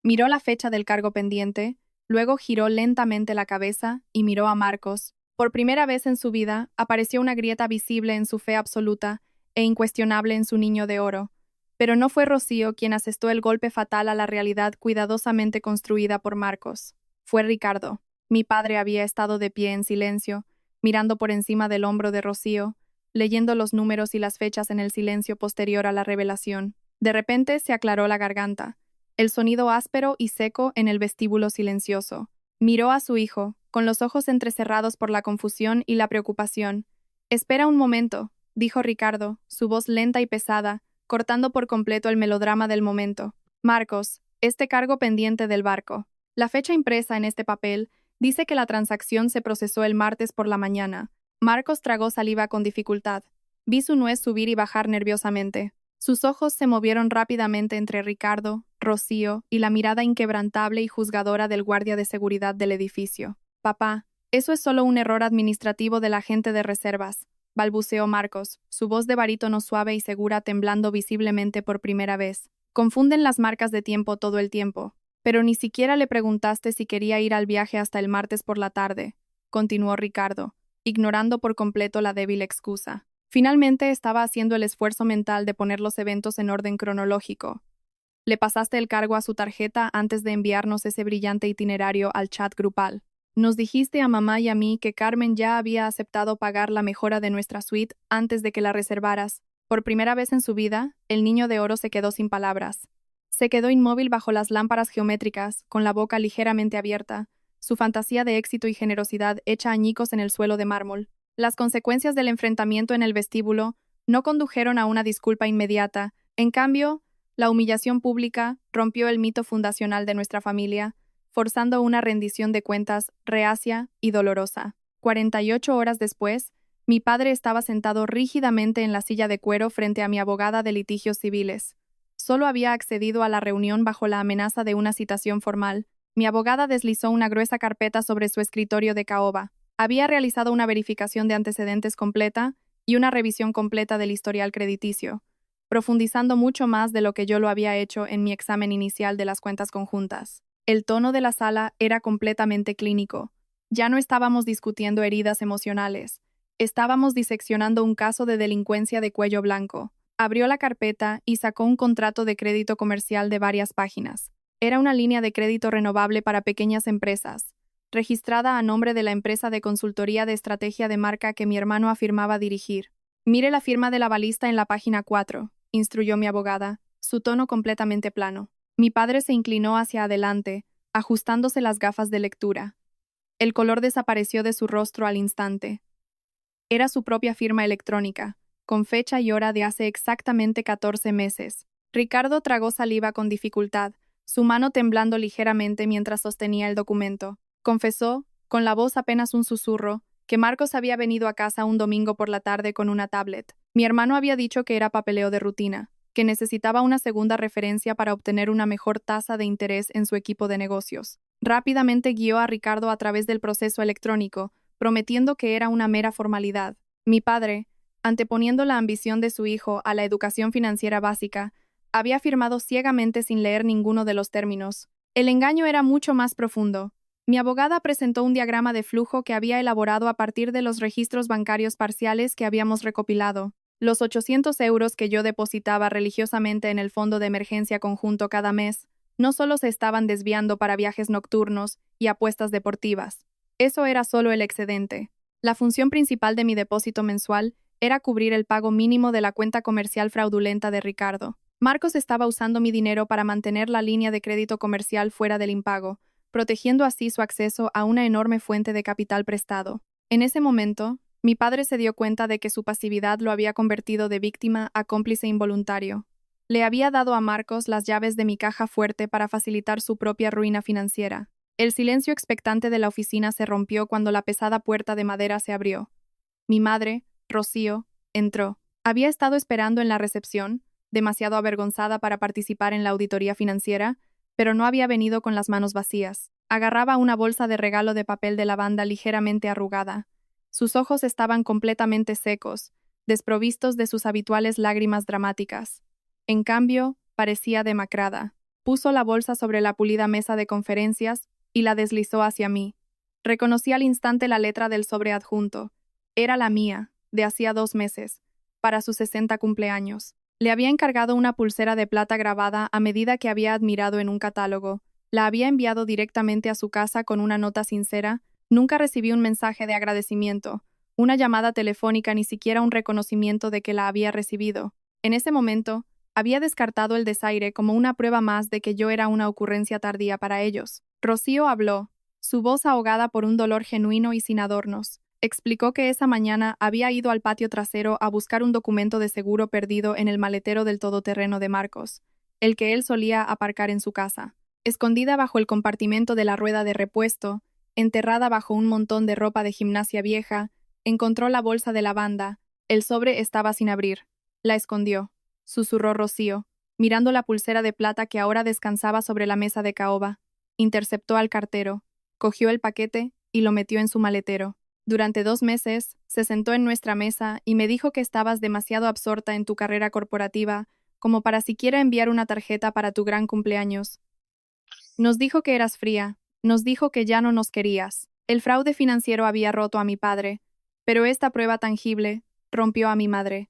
A: Miró la fecha del cargo pendiente, luego giró lentamente la cabeza y miró a Marcos. Por primera vez en su vida, apareció una grieta visible en su fe absoluta e incuestionable en su niño de oro. Pero no fue Rocío quien asestó el golpe fatal a la realidad cuidadosamente construida por Marcos. Fue Ricardo. Mi padre había estado de pie en silencio, mirando por encima del hombro de Rocío, leyendo los números y las fechas en el silencio posterior a la revelación. De repente se aclaró la garganta, el sonido áspero y seco en el vestíbulo silencioso. Miró a su hijo, con los ojos entrecerrados por la confusión y la preocupación. «Espera un momento», dijo Ricardo, su voz lenta y pesada, cortando por completo el melodrama del momento. «Marcos, este cargo pendiente del barco. La fecha impresa en este papel dice que la transacción se procesó el martes por la mañana». Marcos tragó saliva con dificultad. Vi su nuez subir y bajar nerviosamente. Sus ojos se movieron rápidamente entre Ricardo, Rocío y la mirada inquebrantable y juzgadora del guardia de seguridad del edificio. «Papá, eso es solo un error administrativo del agente de reservas», balbuceó Marcos, su voz de barítono suave y segura temblando visiblemente por primera vez. «Confunden las marcas de tiempo todo el tiempo. Pero ni siquiera le preguntaste si quería ir al viaje hasta el martes por la tarde», continuó Ricardo, ignorando por completo la débil excusa. Finalmente estaba haciendo el esfuerzo mental de poner los eventos en orden cronológico. «Le pasaste el cargo a su tarjeta antes de enviarnos ese brillante itinerario al chat grupal. Nos dijiste a mamá y a mí que Carmen ya había aceptado pagar la mejora de nuestra suite antes de que la reservaras». Por primera vez en su vida, el niño de oro se quedó sin palabras. Se quedó inmóvil bajo las lámparas geométricas, con la boca ligeramente abierta, su fantasía de éxito y generosidad hecha añicos en el suelo de mármol. Las consecuencias del enfrentamiento en el vestíbulo no condujeron a una disculpa inmediata. En cambio, la humillación pública rompió el mito fundacional de nuestra familia, forzando una rendición de cuentas reacia y dolorosa. 48 horas después, mi padre estaba sentado rígidamente en la silla de cuero frente a mi abogada de litigios civiles. Solo había accedido a la reunión bajo la amenaza de una citación formal. Mi abogada deslizó una gruesa carpeta sobre su escritorio de caoba. Había realizado una verificación de antecedentes completa y una revisión completa del historial crediticio, profundizando mucho más de lo que yo lo había hecho en mi examen inicial de las cuentas conjuntas. El tono de la sala era completamente clínico. Ya no estábamos discutiendo heridas emocionales. Estábamos diseccionando un caso de delincuencia de cuello blanco. Abrió la carpeta y sacó un contrato de crédito comercial de varias páginas. Era una línea de crédito renovable para pequeñas empresas, registrada a nombre de la empresa de consultoría de estrategia de marca que mi hermano afirmaba dirigir. «Mire la firma del avalista en la página 4», instruyó mi abogada, su tono completamente plano. Mi padre se inclinó hacia adelante, ajustándose las gafas de lectura. El color desapareció de su rostro al instante. Era su propia firma electrónica, con fecha y hora de hace exactamente 14 meses. Ricardo tragó saliva con dificultad, su mano temblando ligeramente mientras sostenía el documento. Confesó, con la voz apenas un susurro, que Marcos había venido a casa un domingo por la tarde con una tablet. Mi hermano había dicho que era papeleo de rutina, que necesitaba una segunda referencia para obtener una mejor tasa de interés en su equipo de negocios. Rápidamente guió a Ricardo a través del proceso electrónico, prometiendo que era una mera formalidad. Mi padre, anteponiendo la ambición de su hijo a la educación financiera básica, había firmado ciegamente sin leer ninguno de los términos. El engaño era mucho más profundo. Mi abogada presentó un diagrama de flujo que había elaborado a partir de los registros bancarios parciales que habíamos recopilado. Los 800 euros que yo depositaba religiosamente en el fondo de emergencia conjunto cada mes no solo se estaban desviando para viajes nocturnos y apuestas deportivas. Eso era solo el excedente. La función principal de mi depósito mensual era cubrir el pago mínimo de la cuenta comercial fraudulenta de Ricardo. Marcos estaba usando mi dinero para mantener la línea de crédito comercial fuera del impago, protegiendo así su acceso a una enorme fuente de capital prestado. En ese momento, mi padre se dio cuenta de que su pasividad lo había convertido de víctima a cómplice involuntario. Le había dado a Marcos las llaves de mi caja fuerte para facilitar su propia ruina financiera. El silencio expectante de la oficina se rompió cuando la pesada puerta de madera se abrió. Mi madre, Rocío, entró. Había estado esperando en la recepción, demasiado avergonzada para participar en la auditoría financiera, pero no había venido con las manos vacías. Agarraba una bolsa de regalo de papel de lavanda ligeramente arrugada. Sus ojos estaban completamente secos, desprovistos de sus habituales lágrimas dramáticas. En cambio, parecía demacrada. Puso la bolsa sobre la pulida mesa de conferencias y la deslizó hacia mí. Reconocí al instante la letra del sobre adjunto. Era la mía, de hacía 2 meses, para sus 60 cumpleaños. Le había encargado una pulsera de plata grabada a medida que había admirado en un catálogo. La había enviado directamente a su casa con una nota sincera. Nunca recibí un mensaje de agradecimiento, una llamada telefónica, ni siquiera un reconocimiento de que la había recibido. En ese momento, había descartado el desaire como una prueba más de que yo era una ocurrencia tardía para ellos. Rocío habló, su voz ahogada por un dolor genuino y sin adornos. Explicó que esa mañana había ido al patio trasero a buscar un documento de seguro perdido en el maletero del todoterreno de Marcos, el que él solía aparcar en su casa. Escondida bajo el compartimento de la rueda de repuesto, enterrada bajo un montón de ropa de gimnasia vieja, encontró la bolsa de lavanda. El sobre estaba sin abrir. La escondió, susurró Rocío, mirando la pulsera de plata que ahora descansaba sobre la mesa de caoba. Interceptó al cartero, cogió el paquete y lo metió en su maletero. Durante 2 meses, se sentó en nuestra mesa y me dijo que estabas demasiado absorta en tu carrera corporativa como para siquiera enviar una tarjeta para tu gran cumpleaños. Nos dijo que eras fría, nos dijo que ya no nos querías. El fraude financiero había roto a mi padre, pero esta prueba tangible rompió a mi madre.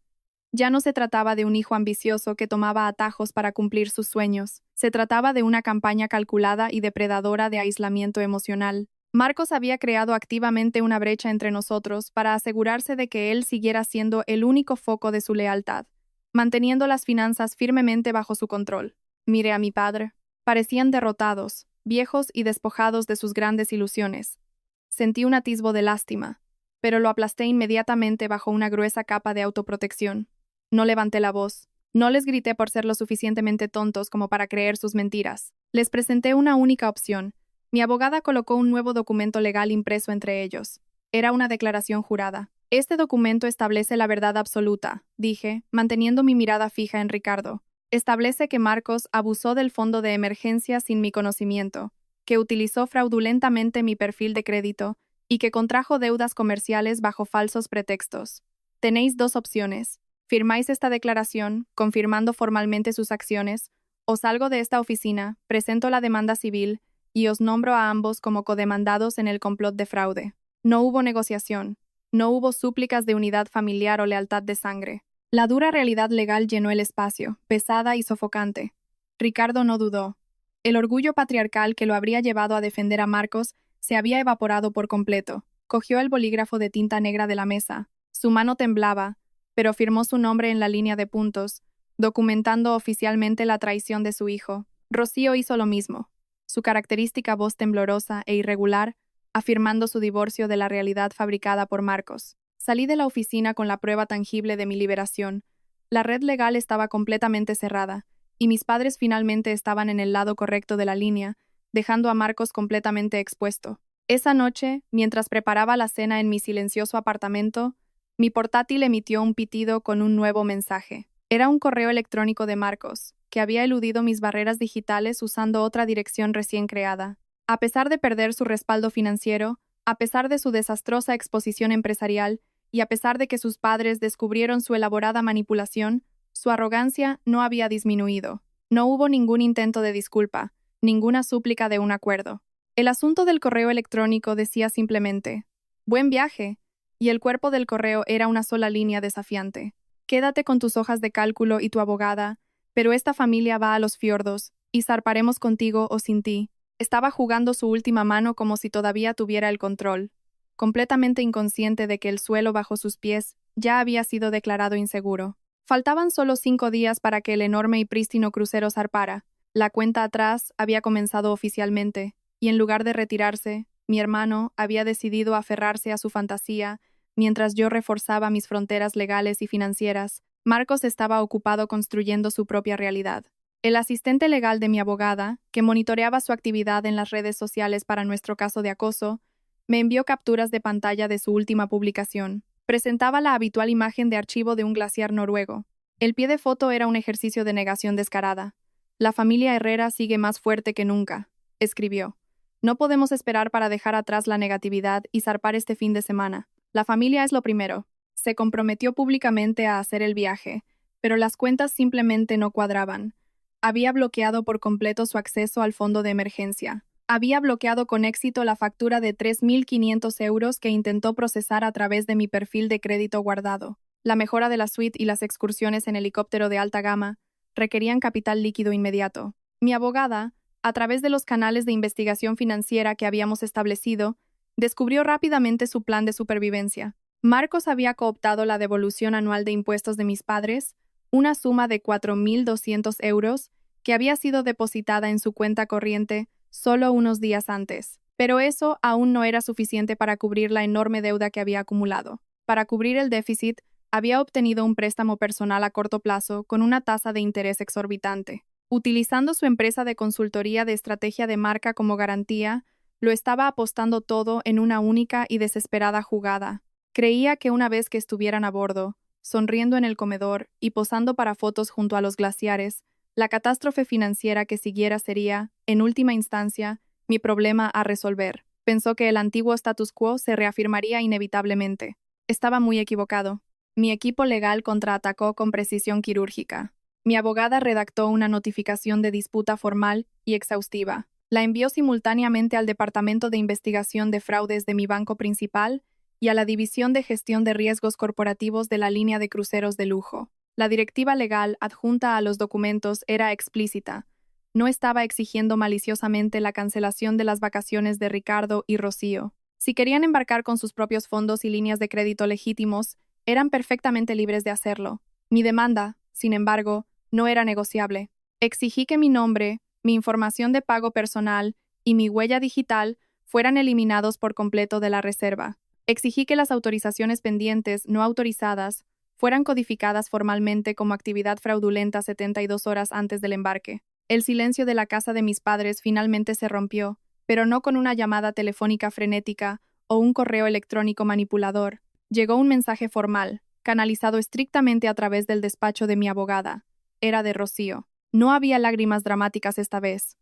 A: Ya no se trataba de un hijo ambicioso que tomaba atajos para cumplir sus sueños. Se trataba de una campaña calculada y depredadora de aislamiento emocional. Marcos había creado activamente una brecha entre nosotros para asegurarse de que él siguiera siendo el único foco de su lealtad, manteniendo las finanzas firmemente bajo su control. Miré a mi padre. Parecían derrotados, viejos y despojados de sus grandes ilusiones. Sentí un atisbo de lástima, pero lo aplasté inmediatamente bajo una gruesa capa de autoprotección. No levanté la voz. No les grité por ser lo suficientemente tontos como para creer sus mentiras. Les presenté una única opción. Mi abogada colocó un nuevo documento legal impreso entre ellos. Era una declaración jurada. Este documento establece la verdad absoluta, dije, manteniendo mi mirada fija en Ricardo. Establece que Marcos abusó del fondo de emergencia sin mi conocimiento, que utilizó fraudulentamente mi perfil de crédito y que contrajo deudas comerciales bajo falsos pretextos. Tenéis 2 opciones. Firmáis esta declaración, confirmando formalmente sus acciones, o salgo de esta oficina, presento la demanda civil y os nombro a ambos como codemandados en el complot de fraude. No hubo negociación, no hubo súplicas de unidad familiar o lealtad de sangre. La dura realidad legal llenó el espacio, pesada y sofocante. Ricardo no dudó. El orgullo patriarcal que lo habría llevado a defender a Marcos se había evaporado por completo. Cogió el bolígrafo de tinta negra de la mesa. Su mano temblaba, pero firmó su nombre en la línea de puntos, documentando oficialmente la traición de su hijo. Rocío hizo lo mismo, su característica voz temblorosa e irregular, afirmando su divorcio de la realidad fabricada por Marcos. Salí de la oficina con la prueba tangible de mi liberación. La red legal estaba completamente cerrada, y mis padres finalmente estaban en el lado correcto de la línea, dejando a Marcos completamente expuesto. Esa noche, mientras preparaba la cena en mi silencioso apartamento, mi portátil emitió un pitido con un nuevo mensaje. Era un correo electrónico de Marcos, que había eludido mis barreras digitales usando otra dirección recién creada. A pesar de perder su respaldo financiero, a pesar de su desastrosa exposición empresarial, y a pesar de que sus padres descubrieron su elaborada manipulación, su arrogancia no había disminuido. No hubo ningún intento de disculpa, ninguna súplica de un acuerdo. El asunto del correo electrónico decía simplemente, «Buen viaje», y el cuerpo del correo era una sola línea desafiante. «Quédate con tus hojas de cálculo y tu abogada, pero esta familia va a los fiordos, y zarparemos contigo o sin ti». Estaba jugando su última mano como si todavía tuviera el control, completamente inconsciente de que el suelo bajo sus pies ya había sido declarado inseguro. Faltaban solo 5 días para que el enorme y prístino crucero zarpara. La cuenta atrás había comenzado oficialmente, y en lugar de retirarse, mi hermano había decidido aferrarse a su fantasía, mientras yo reforzaba mis fronteras legales y financieras. Marcos estaba ocupado construyendo su propia realidad. El asistente legal de mi abogada, que monitoreaba su actividad en las redes sociales para nuestro caso de acoso, me envió capturas de pantalla de su última publicación. Presentaba la habitual imagen de archivo de un glaciar noruego. El pie de foto era un ejercicio de negación descarada. «La familia Herrera sigue más fuerte que nunca», escribió. «No podemos esperar para dejar atrás la negatividad y zarpar este fin de semana. La familia es lo primero». Se comprometió públicamente a hacer el viaje, pero las cuentas simplemente no cuadraban. Había bloqueado por completo su acceso al fondo de emergencia. Había bloqueado con éxito la factura de 3.500 euros que intentó procesar a través de mi perfil de crédito guardado. La mejora de la suite y las excursiones en helicóptero de alta gama requerían capital líquido inmediato. Mi abogada, a través de los canales de investigación financiera que habíamos establecido, descubrió rápidamente su plan de supervivencia. Marcos había cooptado la devolución anual de impuestos de mis padres, una suma de 4.200 euros que había sido depositada en su cuenta corriente solo unos días antes. Pero eso aún no era suficiente para cubrir la enorme deuda que había acumulado. Para cubrir el déficit, había obtenido un préstamo personal a corto plazo con una tasa de interés exorbitante. Utilizando su empresa de consultoría de estrategia de marca como garantía, lo estaba apostando todo en una única y desesperada jugada. Creía que una vez que estuvieran a bordo, sonriendo en el comedor y posando para fotos junto a los glaciares, la catástrofe financiera que siguiera sería, en última instancia, mi problema a resolver. Pensó que el antiguo status quo se reafirmaría inevitablemente. Estaba muy equivocado. Mi equipo legal contraatacó con precisión quirúrgica. Mi abogada redactó una notificación de disputa formal y exhaustiva. La envió simultáneamente al Departamento de Investigación de Fraudes de mi banco principal y a la División de Gestión de Riesgos Corporativos de la línea de cruceros de lujo. La directiva legal adjunta a los documentos era explícita. No estaba exigiendo maliciosamente la cancelación de las vacaciones de Ricardo y Rocío. Si querían embarcar con sus propios fondos y líneas de crédito legítimos, eran perfectamente libres de hacerlo. Mi demanda, sin embargo, no era negociable. Exigí que mi nombre, mi información de pago personal y mi huella digital fueran eliminados por completo de la reserva. Exigí que las autorizaciones pendientes no autorizadas fueran codificadas formalmente como actividad fraudulenta 72 horas antes del embarque. El silencio de la casa de mis padres finalmente se rompió, pero no con una llamada telefónica frenética o un correo electrónico manipulador. Llegó un mensaje formal, canalizado estrictamente a través del despacho de mi abogada. Era de Rocío. No había lágrimas dramáticas esta vez.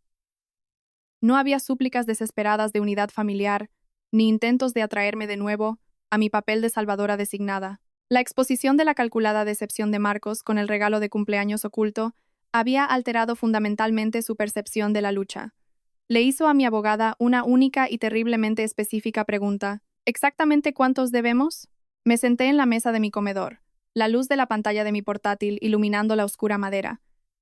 A: No había súplicas desesperadas de unidad familiar, ni intentos de atraerme de nuevo a mi papel de salvadora designada. La exposición de la calculada decepción de Marcos con el regalo de cumpleaños oculto había alterado fundamentalmente su percepción de la lucha. Le hizo a mi abogada una única y terriblemente específica pregunta. ¿Exactamente cuántos debemos? Me senté en la mesa de mi comedor, la luz de la pantalla de mi portátil iluminando la oscura madera.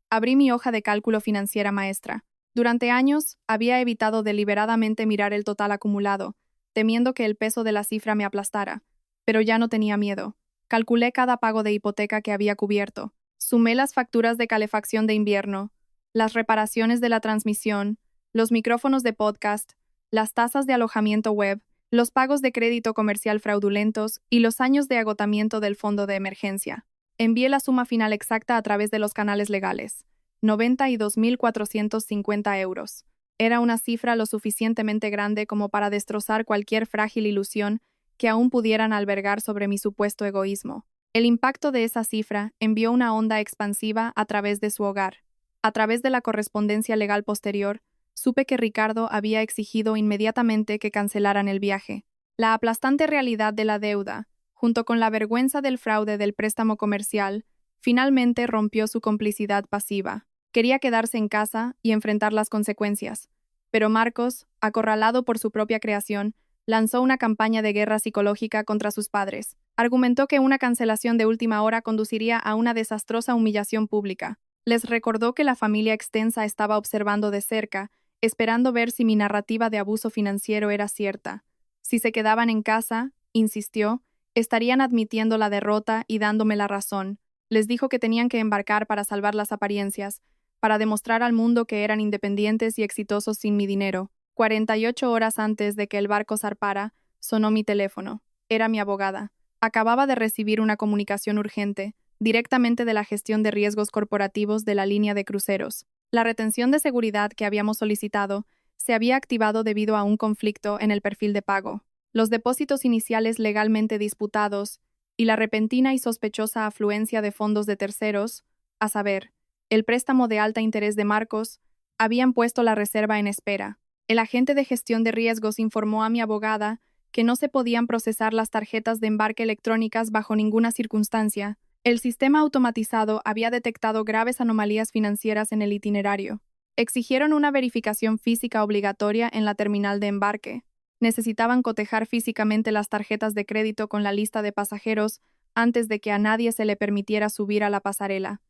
A: Abrí mi hoja de cálculo financiera maestra. Durante años, había evitado deliberadamente mirar el total acumulado, temiendo que el peso de la cifra me aplastara. Pero ya no tenía miedo. Calculé cada pago de hipoteca que había cubierto. Sumé las facturas de calefacción de invierno, las reparaciones de la transmisión, los micrófonos de podcast, las tasas de alojamiento web, los pagos de crédito comercial fraudulentos y los años de agotamiento del fondo de emergencia. Envié la suma final exacta a través de los canales legales. 92.450 euros. Era una cifra lo suficientemente grande como para destrozar cualquier frágil ilusión que aún pudieran albergar sobre mi supuesto egoísmo. El impacto de esa cifra envió una onda expansiva a través de su hogar. A través de la correspondencia legal posterior, supe que Ricardo había exigido inmediatamente que cancelaran el viaje. La aplastante realidad de la deuda, junto con la vergüenza del fraude del préstamo comercial, finalmente rompió su complicidad pasiva. Quería quedarse en casa y enfrentar las consecuencias. Pero Marcos, acorralado por su propia creación, lanzó una campaña de guerra psicológica contra sus padres. Argumentó que una cancelación de última hora conduciría a una desastrosa humillación pública. Les recordó que la familia extensa estaba observando de cerca, esperando ver si mi narrativa de abuso financiero era cierta. Si se quedaban en casa, insistió, estarían admitiendo la derrota y dándome la razón. Les dijo que tenían que embarcar para salvar las apariencias, para demostrar al mundo que eran independientes y exitosos sin mi dinero. 48 horas antes de que el barco zarpara, sonó mi teléfono. Era mi abogada. Acababa de recibir una comunicación urgente, directamente de la gestión de riesgos corporativos de la línea de cruceros. La retención de seguridad que habíamos solicitado se había activado debido a un conflicto en el perfil de pago. Los depósitos iniciales legalmente disputados y la repentina y sospechosa afluencia de fondos de terceros, a saber, el préstamo de alta interés de Marcos, habían puesto la reserva en espera. El agente de gestión de riesgos informó a mi abogada que no se podían procesar las tarjetas de embarque electrónicas bajo ninguna circunstancia. El sistema automatizado había detectado graves anomalías financieras en el itinerario. Exigieron una verificación física obligatoria en la terminal de embarque. Necesitaban cotejar físicamente las tarjetas de crédito con la lista de pasajeros antes de que a nadie se le permitiera subir a la pasarela.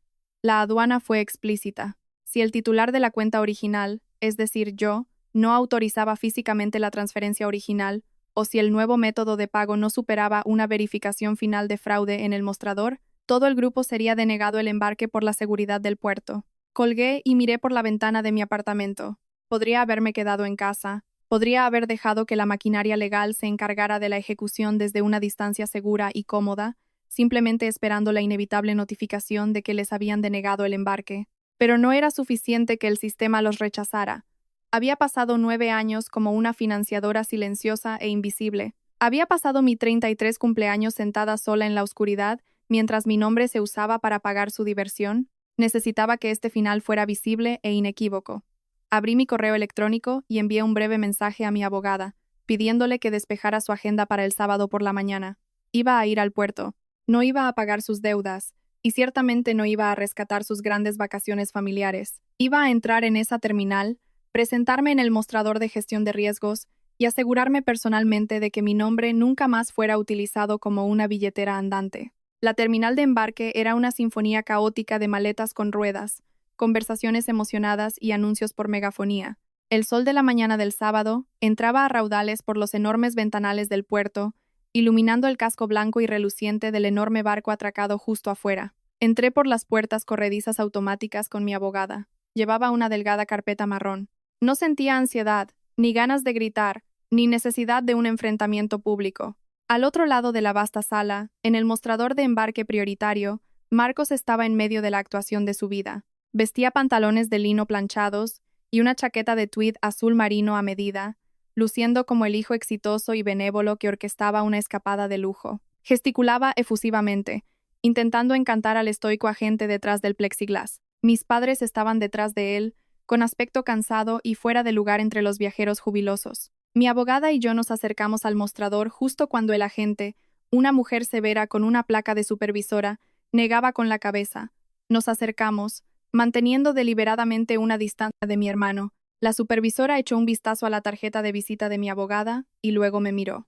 A: La aduana fue explícita. Si el titular de la cuenta original, es decir, yo, no autorizaba físicamente la transferencia original, o si el nuevo método de pago no superaba una verificación final de fraude en el mostrador, todo el grupo sería denegado el embarque por la seguridad del puerto. Colgué y miré por la ventana de mi apartamento. Podría haberme quedado en casa, Podría haber dejado que la maquinaria legal se encargara de la ejecución desde una distancia segura y cómoda, simplemente esperando la inevitable notificación de que les habían denegado el embarque. Pero no era suficiente que el sistema los rechazara. Había pasado 9 años como una financiadora silenciosa e invisible. Había pasado mi 33 cumpleaños sentada sola en la oscuridad, mientras mi nombre se usaba para pagar su diversión. Necesitaba que este final fuera visible e inequívoco. Abrí mi correo electrónico y envié un breve mensaje a mi abogada, pidiéndole que despejara su agenda para el sábado por la mañana. Iba a ir al puerto. No iba a pagar sus deudas, y ciertamente no iba a rescatar sus grandes vacaciones familiares. Iba a entrar en esa terminal, presentarme en el mostrador de gestión de riesgos y asegurarme personalmente de que mi nombre nunca más fuera utilizado como una billetera andante. La terminal de embarque era una sinfonía caótica de maletas con ruedas, conversaciones emocionadas y anuncios por megafonía. El sol de la mañana del sábado entraba a raudales por los enormes ventanales del puerto, iluminando el casco blanco y reluciente del enorme barco atracado justo afuera. Entré por las puertas corredizas automáticas con mi abogada. Llevaba una delgada carpeta marrón. No sentía ansiedad, ni ganas de gritar, ni necesidad de un enfrentamiento público. Al otro lado de la vasta sala, en el mostrador de embarque prioritario, Marcos estaba en medio de la actuación de su vida. Vestía pantalones de lino planchados y una chaqueta de tweed azul marino a medida, luciendo como el hijo exitoso y benévolo que orquestaba una escapada de lujo. Gesticulaba efusivamente, intentando encantar al estoico agente detrás del plexiglas. Mis padres estaban detrás de él, con aspecto cansado y fuera de lugar entre los viajeros jubilosos. Mi abogada y yo nos acercamos al mostrador justo cuando el agente, una mujer severa con una placa de supervisora, negaba con la cabeza. Nos acercamos, manteniendo deliberadamente una distancia de mi hermano. La supervisora echó un vistazo a la tarjeta de visita de mi abogada y luego me miró.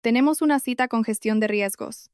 A: Tenemos una cita con gestión de riesgos.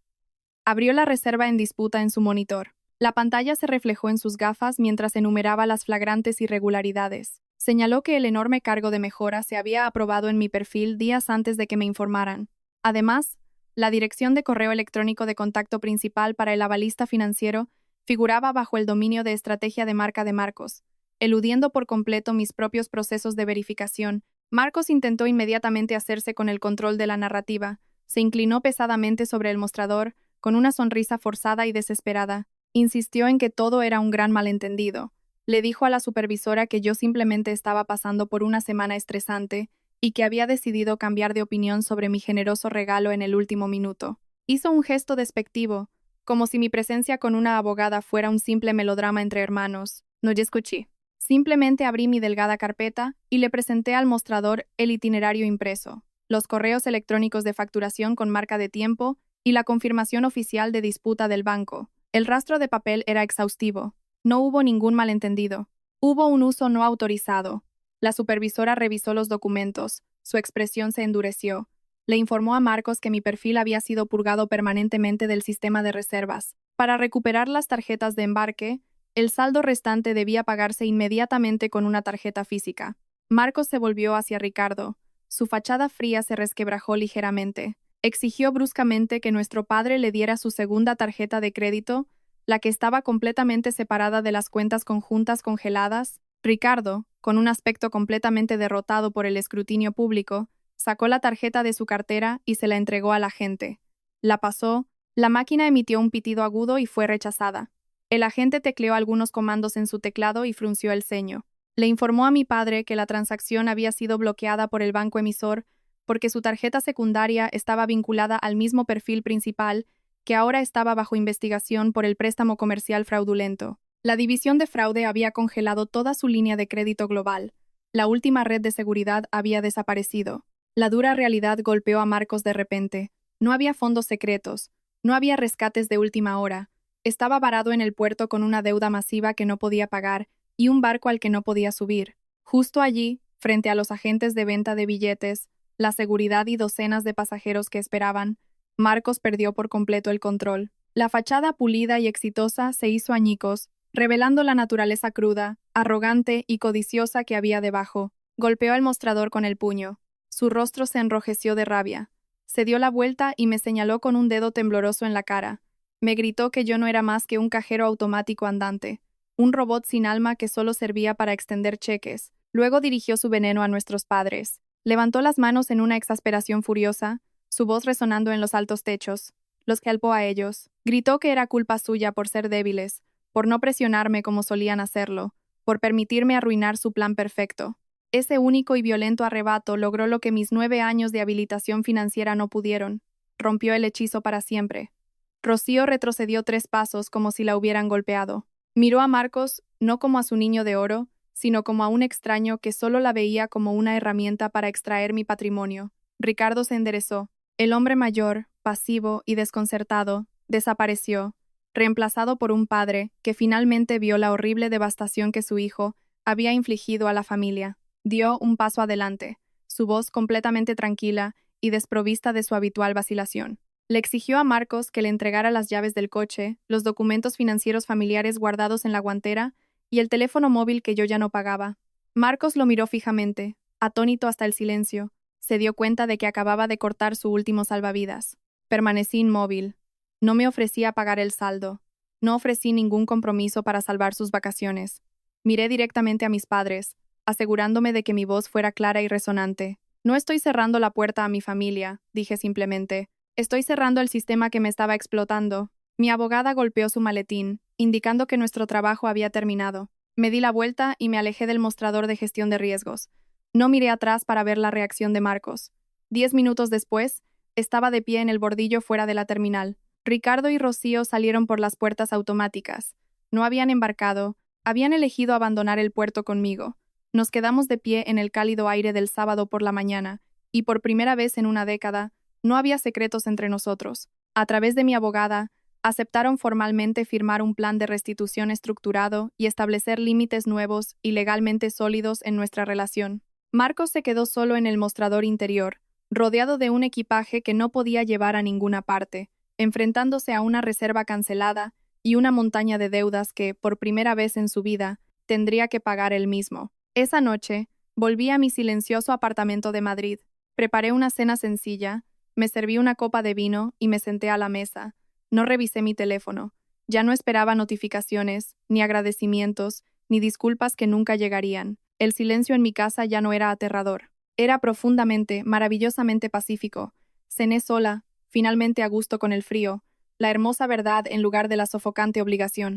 A: Abrió la reserva en disputa en su monitor. La pantalla se reflejó en sus gafas mientras enumeraba las flagrantes irregularidades. Señaló que el enorme cargo de mejora se había aprobado en mi perfil días antes de que me informaran. Además, la dirección de correo electrónico de contacto principal para el avalista financiero figuraba bajo el dominio de estrategia de marca de Marcos. Eludiendo por completo mis propios procesos de verificación, Marcos intentó inmediatamente hacerse con el control de la narrativa. Se inclinó pesadamente sobre el mostrador, con una sonrisa forzada y desesperada. Insistió en que todo era un gran malentendido. Le dijo a la supervisora que yo simplemente estaba pasando por una semana estresante y que había decidido cambiar de opinión sobre mi generoso regalo en el último minuto. Hizo un gesto despectivo, como si mi presencia con una abogada fuera un simple melodrama entre hermanos. No le escuché. Simplemente abrí mi delgada carpeta y le presenté al mostrador el itinerario impreso, los correos electrónicos de facturación con marca de tiempo y la confirmación oficial de disputa del banco. El rastro de papel era exhaustivo. No hubo ningún malentendido. Hubo un uso no autorizado. La supervisora revisó los documentos. Su expresión se endureció. Le informó a Marcos que mi perfil había sido purgado permanentemente del sistema de reservas. Para recuperar las tarjetas de embarque, el saldo restante debía pagarse inmediatamente con una tarjeta física. Marcos se volvió hacia Ricardo. Su fachada fría se resquebrajó ligeramente. Exigió bruscamente que nuestro padre le diera su segunda tarjeta de crédito, la que estaba completamente separada de las cuentas conjuntas congeladas. Ricardo, con un aspecto completamente derrotado por el escrutinio público, sacó la tarjeta de su cartera y se la entregó al agente. La pasó, la máquina emitió un pitido agudo y fue rechazada. El agente tecleó algunos comandos en su teclado y frunció el ceño. Le informó a mi padre que la transacción había sido bloqueada por el banco emisor porque su tarjeta secundaria estaba vinculada al mismo perfil principal que ahora estaba bajo investigación por el préstamo comercial fraudulento. La división de fraude había congelado toda su línea de crédito global. La última red de seguridad había desaparecido. La dura realidad golpeó a Marcos de repente. No había fondos secretos. No había rescates de última hora. Estaba varado en el puerto con una deuda masiva que no podía pagar y un barco al que no podía subir. Justo allí, frente a los agentes de venta de billetes, la seguridad y docenas de pasajeros que esperaban, Marcos perdió por completo el control. La fachada pulida y exitosa se hizo añicos, revelando la naturaleza cruda, arrogante y codiciosa que había debajo. Golpeó el mostrador con el puño. Su rostro se enrojeció de rabia. Se dio la vuelta y me señaló con un dedo tembloroso en la cara. Me gritó que yo no era más que un cajero automático andante, un robot sin alma que solo servía para extender cheques. Luego dirigió su veneno a nuestros padres. Levantó las manos en una exasperación furiosa, su voz resonando en los altos techos. Los culpó a ellos. Gritó que era culpa suya por ser débiles, por no presionarme como solían hacerlo, por permitirme arruinar su plan perfecto. Ese único y violento arrebato logró lo que mis 9 años de habilitación financiera no pudieron. Rompió el hechizo para siempre. Rocío retrocedió 3 pasos como si la hubieran golpeado. Miró a Marcos, no como a su niño de oro, sino como a un extraño que solo la veía como una herramienta para extraer mi patrimonio. Ricardo se enderezó. El hombre mayor, pasivo y desconcertado, desapareció, reemplazado por un padre que finalmente vio la horrible devastación que su hijo había infligido a la familia. Dio un paso adelante, su voz completamente tranquila y desprovista de su habitual vacilación. Le exigió a Marcos que le entregara las llaves del coche, los documentos financieros familiares guardados en la guantera y el teléfono móvil que yo ya no pagaba. Marcos lo miró fijamente, atónito hasta el silencio. Se dio cuenta de que acababa de cortar su último salvavidas. Permanecí inmóvil. No me ofrecí a pagar el saldo. No ofrecí ningún compromiso para salvar sus vacaciones. Miré directamente a mis padres, asegurándome de que mi voz fuera clara y resonante. No estoy cerrando la puerta a mi familia, dije simplemente. Estoy cerrando el sistema que me estaba explotando. Mi abogada golpeó su maletín, indicando que nuestro trabajo había terminado. Me di la vuelta y me alejé del mostrador de gestión de riesgos. No miré atrás para ver la reacción de Marcos. 10 minutos después, estaba de pie en el bordillo fuera de la terminal. Ricardo y Rocío salieron por las puertas automáticas. No habían embarcado, habían elegido abandonar el puerto conmigo. Nos quedamos de pie en el cálido aire del sábado por la mañana, y por primera vez en una década, no había secretos entre nosotros. A través de mi abogada, aceptaron formalmente firmar un plan de restitución estructurado y establecer límites nuevos y legalmente sólidos en nuestra relación. Marcos se quedó solo en el mostrador interior, rodeado de un equipaje que no podía llevar a ninguna parte, enfrentándose a una reserva cancelada y una montaña de deudas que, por primera vez en su vida, tendría que pagar él mismo. Esa noche, volví a mi silencioso apartamento de Madrid, preparé una cena sencilla, me serví una copa de vino y me senté a la mesa. No revisé mi teléfono. Ya no esperaba notificaciones, ni agradecimientos, ni disculpas que nunca llegarían. El silencio en mi casa ya no era aterrador. Era profundamente, maravillosamente pacífico. Cené sola, finalmente a gusto con el frío, la hermosa verdad en lugar de la sofocante obligación.